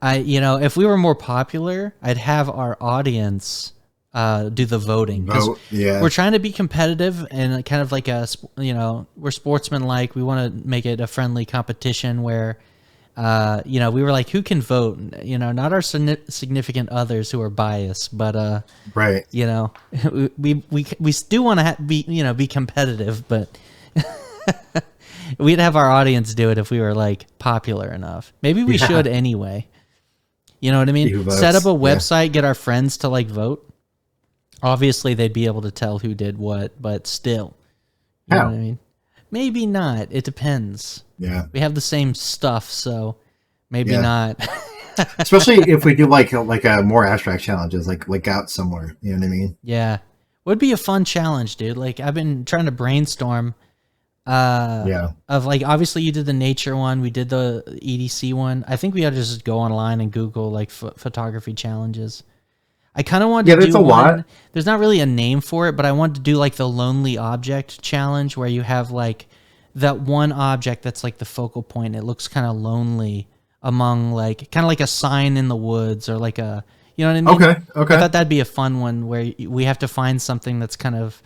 if we were more popular, I'd have our audience do the voting. We're trying to be competitive and kind of like we're sportsman-like. We want to make it a friendly competition where, we were like, who can vote? Not our significant others who are biased, but right. We still want to be competitive, but we'd have our audience do it if we were like popular enough. Maybe we should anyway. You know what I mean? Set up a website, get our friends to like vote. Obviously, they'd be able to tell who did what, but still, you know what I mean? Maybe not. It depends. Yeah, we have the same stuff, so maybe not. Especially if we do like a more abstract challenges, like out somewhere. You know what I mean? Yeah, would be a fun challenge, dude. Like I've been trying to brainstorm. Of like obviously you did the nature one, we did the EDC one. I think we ought to just go online and Google like photography challenges. I kind of wanted to do one. There's not really a name for it, but I wanted to do like the lonely object challenge where you have like that one object that's like the focal point. It looks kind of lonely among like kind of like a sign in the woods or like a, you know what I mean? Okay. I thought that'd be a fun one where we have to find something that's kind of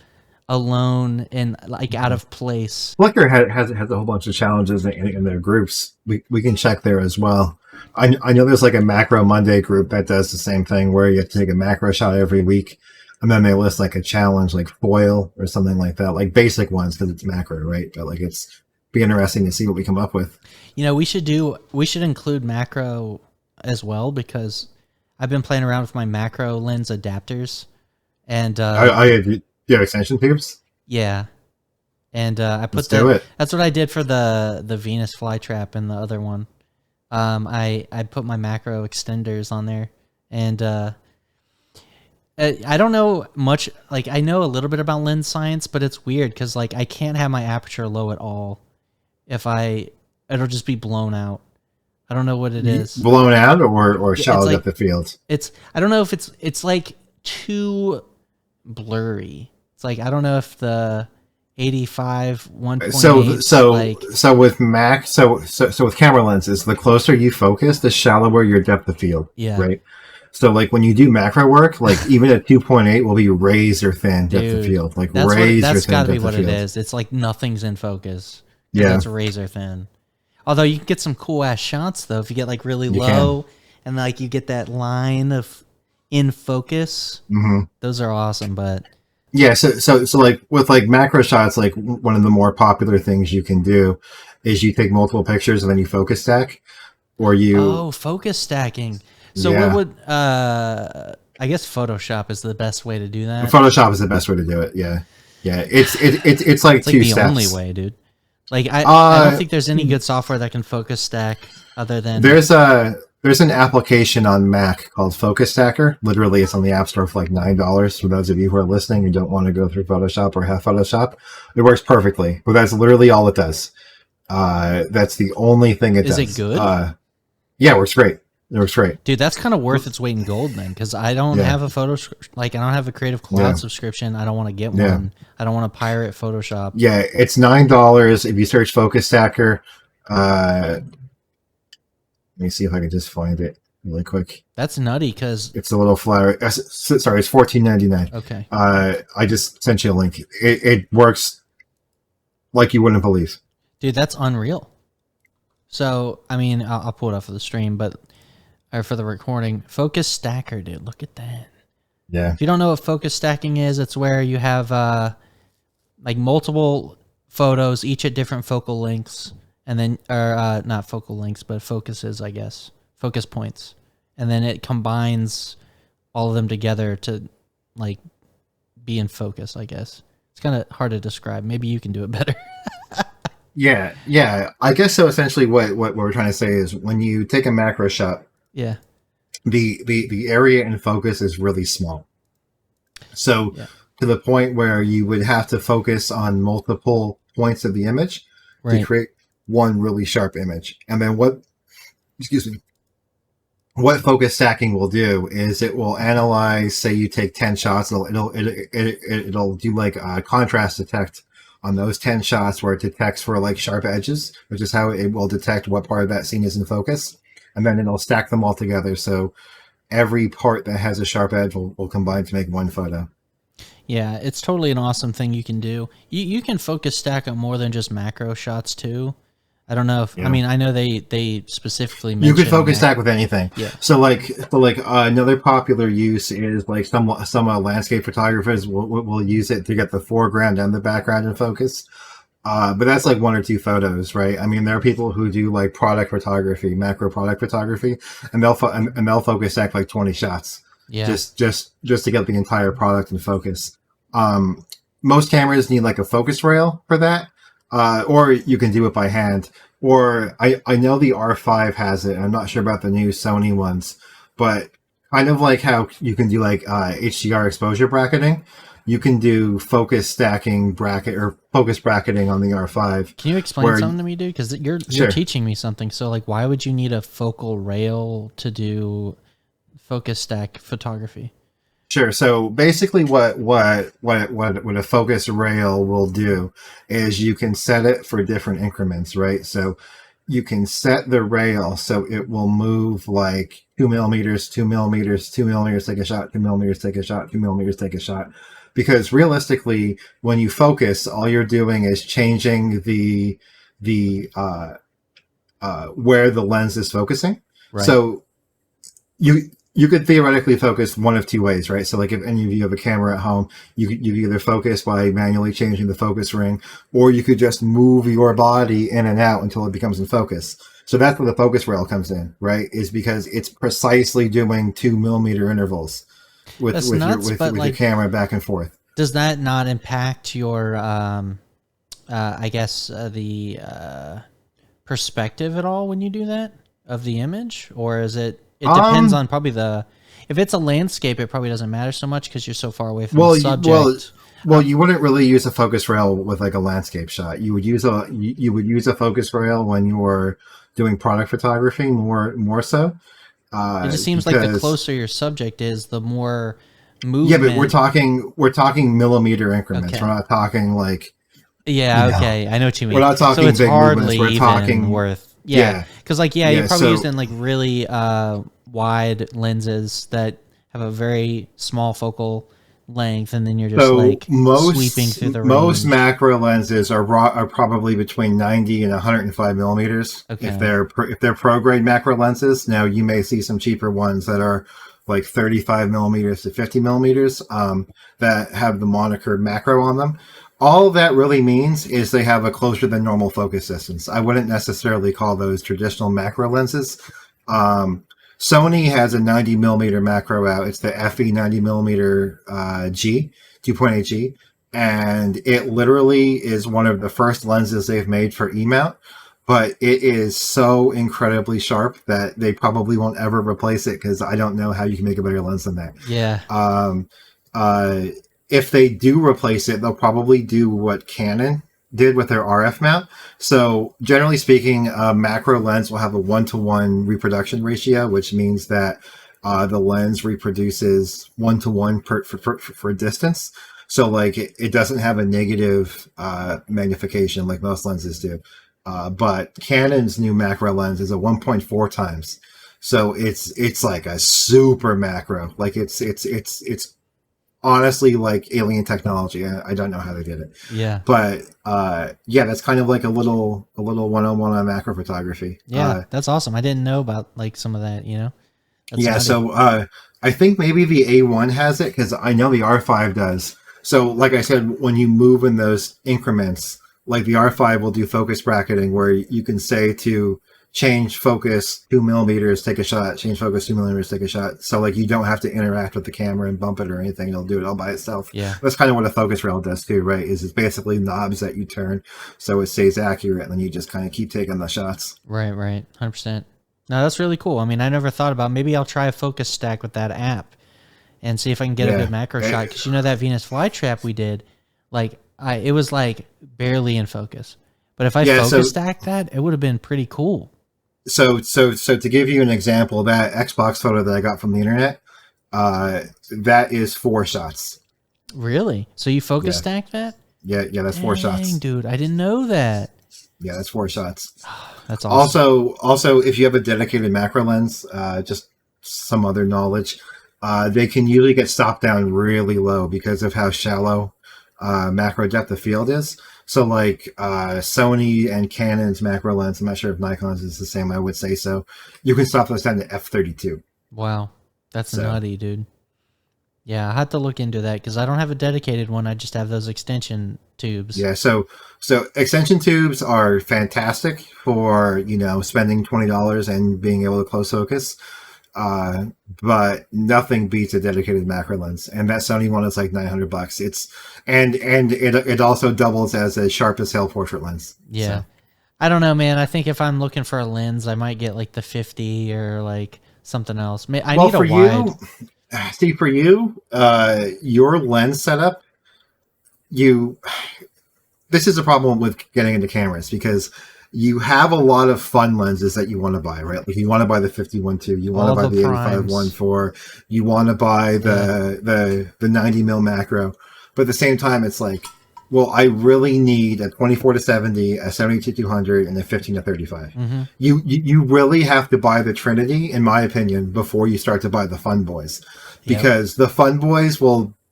alone and like out of place. Flickr has a whole bunch of challenges in their groups. We can check there as well. I know there's like a Macro Monday group that does the same thing where you have to take a macro shot every week, and then they list like a challenge like foil or something like that, like basic ones because it's macro, right? But like it's be interesting to see what we come up with. We should include macro as well because I've been playing around with my macro lens adapters, and you have extension tubes? Yeah. And I put that's what I did for the Venus flytrap and the other one. I put my macro extenders on there, and I don't know much. Like I know a little bit about lens science, but it's weird because like I can't have my aperture low at all. It'll just be blown out. I don't know what it is. Blown out or shallow depth of field. I don't know if it's like too blurry. It's like I don't know if the 85 1.8 so with with camera lenses, the closer you focus, the shallower your depth of field. Yeah. Right. So like when you do macro work, like even at 2.8 will be razor thin depth of field. Like that's got to be what it is. It's like nothing's in focus. Yeah. It's razor thin. Although you can get some cool ass shots though if you get like really low and like you get that line of in focus. Mm-hmm. Those are awesome, but yeah, so like with like macro shots, like one of the more popular things you can do is you take multiple pictures and then you focus stack, or you focus stacking. So what would I guess Photoshop is the best way to do that. Photoshop is the best way to do it. Yeah, it's like two steps. The only way, dude. Like I don't think there's any good software that can focus stack other than There's an application on Mac called Focus Stacker. Literally, it's on the App Store for like $9. For those of you who are listening and don't want to go through Photoshop or have Photoshop, it works perfectly. But that's literally all it does. That's the only thing it does. Is it good? Yeah, it works great. It works great. Dude, that's kind of worth its weight in gold then, because I don't have a I don't have a Creative Cloud subscription. I don't want to get one. I don't want to pirate Photoshop. Yeah, it's $9 if you search Focus Stacker. Let me see if I can just find it really quick. That's nutty because it's a little flower. Sorry, it's $14.99. Okay. I just sent you a link. It works like you wouldn't believe. Dude, that's unreal. So, I mean, I'll pull it up for the stream, or for the recording. Focus Stacker, dude. Look at that. Yeah. If you don't know what focus stacking is, it's where you have like multiple photos, each at different focal lengths, and then or not focal lengths, but focuses, I guess, focus points, and then it combines all of them together to like be in focus. I guess it's kind of hard to describe. Maybe you can do it better. Yeah. I guess so. Essentially, what we're trying to say is when you take a macro shot, Yeah. the area in focus is really small. So Yeah. to the point where you would have to focus on multiple points of the image to Right. create one really sharp image. And then what focus stacking will do is it will analyze, say you take 10 shots, it'll do like a contrast detect on those 10 shots where it detects for like sharp edges, which is how it will detect what part of that scene is in focus. And then it'll stack them all together. So every part that has a sharp edge will combine to make one photo. Yeah, it's totally an awesome thing you can do. You can focus stack on more than just macro shots too. I don't know if I mean I know they specifically mention you could focus stack with anything. Yeah. So another popular use is like some landscape photographers will use it to get the foreground and the background in focus. But that's like one or two photos, right? I mean, there are people who do like product photography, macro product photography, and they'll focus stack like 20 shots, Yeah. just to get the entire product in focus. Most cameras need like a focus rail for that, or you can do it by hand. Or I know the R5 has it. I'm not sure about the new Sony ones, but kind of like how you can do like HDR exposure bracketing. You can do focus stacking bracket or focus bracketing on the R5. Can you explain something to me, dude? Because you're Sure. teaching me something. So like, why would you need a focal rail to do focus stack photography? Sure. So basically, what a focus rail will do is you can set it for different increments, right? So you can set the rail so it will move like 2 millimeters, 2 millimeters, 2 millimeters, take a shot, 2 millimeters, take a shot, 2 millimeters, take a shot. Because realistically, when you focus, all you're doing is changing the where the lens is focusing. Right. So you could theoretically focus one of two ways, right? So like if any of you have a camera at home, you either focus by manually changing the focus ring, or you could just move your body in and out until it becomes in focus. So that's where the focus rail comes in, right? Is because it's precisely doing 2 millimeter intervals with your camera back and forth. Does that not impact your, I guess, the perspective at all when you do that of the image? Or is it depends on probably if it's a landscape, it probably doesn't matter so much because you're so far away from the subject. Well, you wouldn't really use a focus rail with like a landscape shot. You would use a focus rail when you were doing product photography more so. It just seems like the closer your subject is, the more movement. Yeah, but we're talking millimeter increments. Okay. We're not talking like. Yeah. Okay, I know what you mean. We're not talking so it's big hardly movements. We're talking worth. Yeah, because you're probably using like really wide lenses that have a very small focal length, and then you're just sweeping through the range. Most macro lenses are probably between 90 and 105 millimeters. Okay. If they're pro grade macro lenses. Now you may see some cheaper ones that are like 35 millimeters to 50 millimeters that have the moniker macro on them. All that really means is they have a closer than normal focus distance. I wouldn't necessarily call those traditional macro lenses. Sony has a 90 millimeter macro out. It's the FE 90 millimeter G, 2.8 G. And it literally is one of the first lenses they've made for E-mount. But it is so incredibly sharp that they probably won't ever replace it because I don't know how you can make a better lens than that. Yeah. If they do replace it, they'll probably do what Canon did with their RF mount. So generally speaking, a macro lens will have a 1-to-1 reproduction ratio, which means that the lens reproduces 1-to-1 for distance. So like it doesn't have a negative magnification like most lenses do. But Canon's new macro lens is a 1.4 times. So it's like a super macro. Like it's honestly like alien technology. I don't know how they did it. Yeah. But that's kind of like a little 101 on macro photography. Yeah, that's awesome. I didn't know about like some of that, That's so I think maybe the A1 has it because I know the R5 does. So, like I said, when you move in those increments, like the R5 will do focus bracketing, where you can say to change focus 2 millimeters, take a shot, change focus 2 millimeters, take a shot. So, like, you don't have to interact with the camera and bump it or anything. It'll do it all by itself. Yeah. That's kind of what a focus rail does too, right? Is it's basically knobs that you turn so it stays accurate, and then you just kind of keep taking the shots. Right. 100%. No, that's really cool. I mean, I never thought about, maybe I'll try a focus stack with that app and see if I can get a good macro shot. Because that Venus flytrap we did, like, it was like barely in focus. But if I focus stacked that, it would have been pretty cool. So to give you an example, that Xbox photo that I got from the internet, that is 4 shots. Really? So you focus stacked that? Yeah, that's 4 shots. Dude, I didn't know that. Yeah, that's 4 shots. That's awesome. Also, if you have a dedicated macro lens, just some other knowledge, they can usually get stopped down really low because of how shallow macro depth of field is. So, like Sony and Canon's macro lens, I'm not sure if Nikon's is the same. I would say so. You can stop those down to f32. Wow, that's nutty, dude. Yeah, I had to look into that because I don't have a dedicated one. I just have those extension tubes. Yeah, so extension tubes are fantastic for, spending $20 and being able to close focus. But nothing beats a dedicated macro lens, and that Sony one is like $900. It also doubles as a sharp as hell portrait lens. Yeah, so. I don't know, man. I think if I'm looking for a lens, I might get like the 50 or like something else. I need a wide. See, for you, your lens setup, this is a problem with getting into cameras because you have a lot of fun lenses that you want to buy, right? Like you want to buy the 51.2, you want to buy the 85.1.4, you want to buy the 90mm macro, but at the same time, it's like, well, I really need a 24-70, a 70-200, and a 15-35. Mm-hmm. You really have to buy the Trinity, in my opinion, before you start to buy the Fun Boys, because the Fun Boys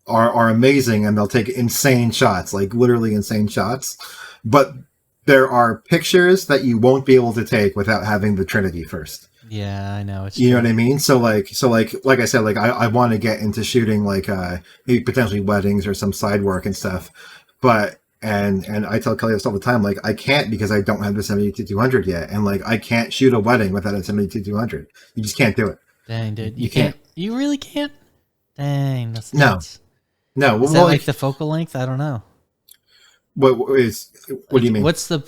are amazing and they'll take insane shots, like literally insane shots, but there are pictures that you won't be able to take without having the Trinity first. Yeah, I know. You know what I mean? So like I said, like I want to get into shooting like maybe potentially weddings or some side work and stuff. But and I tell Kelly this all the time, like I can't because I don't have the 70-200 yet, and like I can't shoot a wedding without a 70-200. You just can't do it. Dang, dude, you can't. You really can't. Dang, that's nuts. No. Is that like the focal length? I don't know. What do you mean? What's the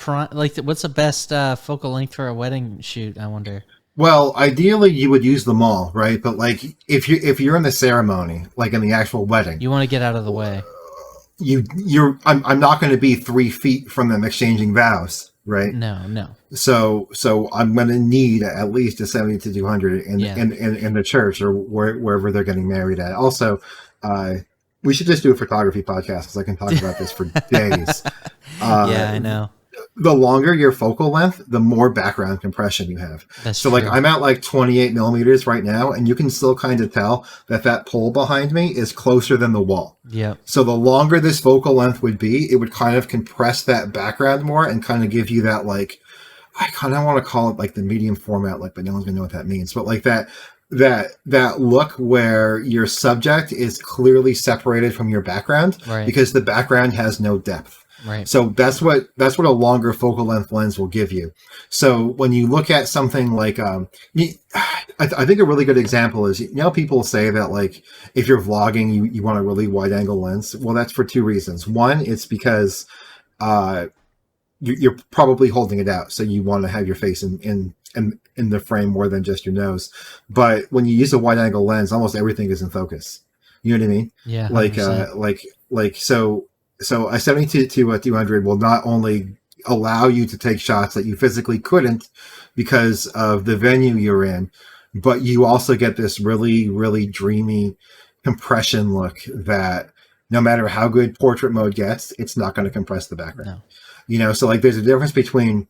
what's the best focal length for a wedding shoot? I wonder. Well, ideally you would use them all, right? But like if you're in the ceremony, like in the actual wedding, you want to get out of the way. I'm not going to be 3 feet from them exchanging vows, right? No. So I'm going to need at least a 70-200 in the church or wherever they're getting married at. Also, we should just do a photography podcast because I can talk about this for days. Yeah, I know. The longer your focal length, the more background compression you have. That's so, true. like, I'm at like 28 millimeters right now, and you can still kind of tell that pole behind me is closer than the wall. Yeah. So the longer this focal length would be, it would kind of compress that background more and kind of give you that, like, I kind of want to call it like the medium format, like, but no one's gonna know what that means. But like that look where your subject is clearly separated from your background, right, because the background has no depth. Right. So that's what a longer focal length lens will give you. So when you look at something like, I think a really good example is, people say that like if you're vlogging, you want a really wide angle lens. Well, that's for 2 reasons. One, it's because you're probably holding it out, so you want to have your face in the frame more than just your nose. But when you use a wide angle lens, almost everything is in focus. You know what I mean? Yeah. 100%. So a 70-200 will not only allow you to take shots that you physically couldn't because of the venue you're in, but you also get this really, really dreamy compression look that no matter how good portrait mode gets, it's not going to compress the background. No. So like there's a difference between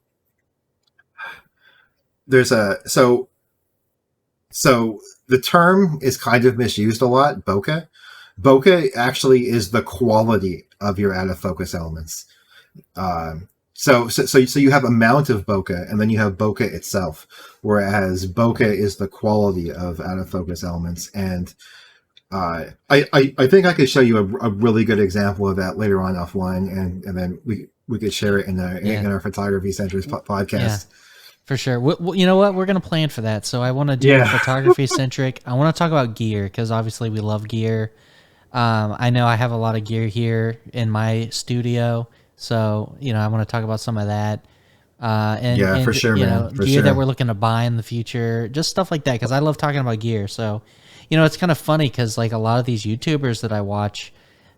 so the term is kind of misused a lot, bokeh. Bokeh actually is the quality of your out of focus elements. So you have amount of bokeh, and then you have bokeh itself, whereas bokeh is the quality of out of focus elements. And I think I could show you a really good example of that later on offline, and then we could share it in our photography centers podcast. Yeah, for sure. You know what? We're going to plan for that. So I want to do Yeah. photography centric. I want to talk about gear because obviously we love gear. I know I have a lot of gear here in my studio. So, I want to talk about some of that. And for sure, man. For gear sure. that we're looking to buy in the future, just stuff like that. Because I love talking about gear. So, it's kind of funny because like a lot of these YouTubers that I watch,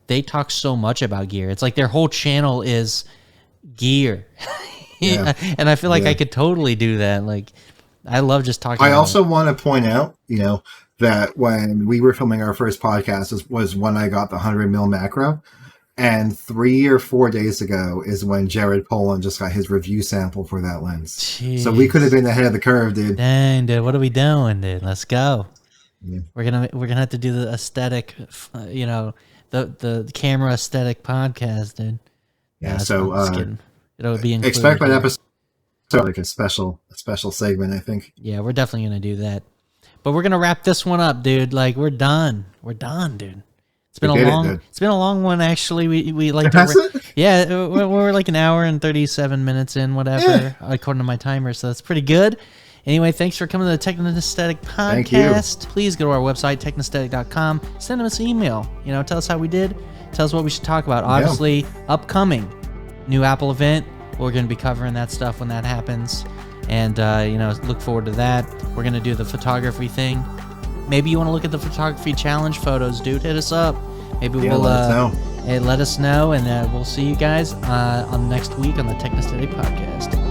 they talk so much about gear. It's like their whole channel is gear. Yeah. And I feel like I could totally do that. Like, I love just talking. I also want to point out, that when we were filming our first podcast was when I got the 100mm macro. And 3 or 4 days ago is when Jared Poland just got his review sample for that lens. Jeez. So we could have been ahead of the curve, dude. Dang, dude, what are we doing, dude? Let's go. Yeah. We're gonna have to do the aesthetic, the camera aesthetic podcast, dude. Yeah. So it'll be included. Expect that episode like a special segment, I think. Yeah, we're definitely gonna do that. But we're gonna wrap this one up, dude. Like we're done. We're done, dude. It's been a long one actually. We like we're like an hour and 37 minutes in, whatever, according to my timer. So that's pretty good. Anyway, thanks for coming to the Technesthetic podcast. Thank you. Please go to our website, technesthetic.com. Send us an email. Tell us how we did. Tell us what we should talk about. Obviously, upcoming new Apple event. We're going to be covering that stuff when that happens. And, look forward to that. We're going to do the photography thing. Maybe you want to look at the photography challenge photos, dude. Hit us up. Maybe we'll let us know, and we'll see you guys on next week on the Technesthetic podcast.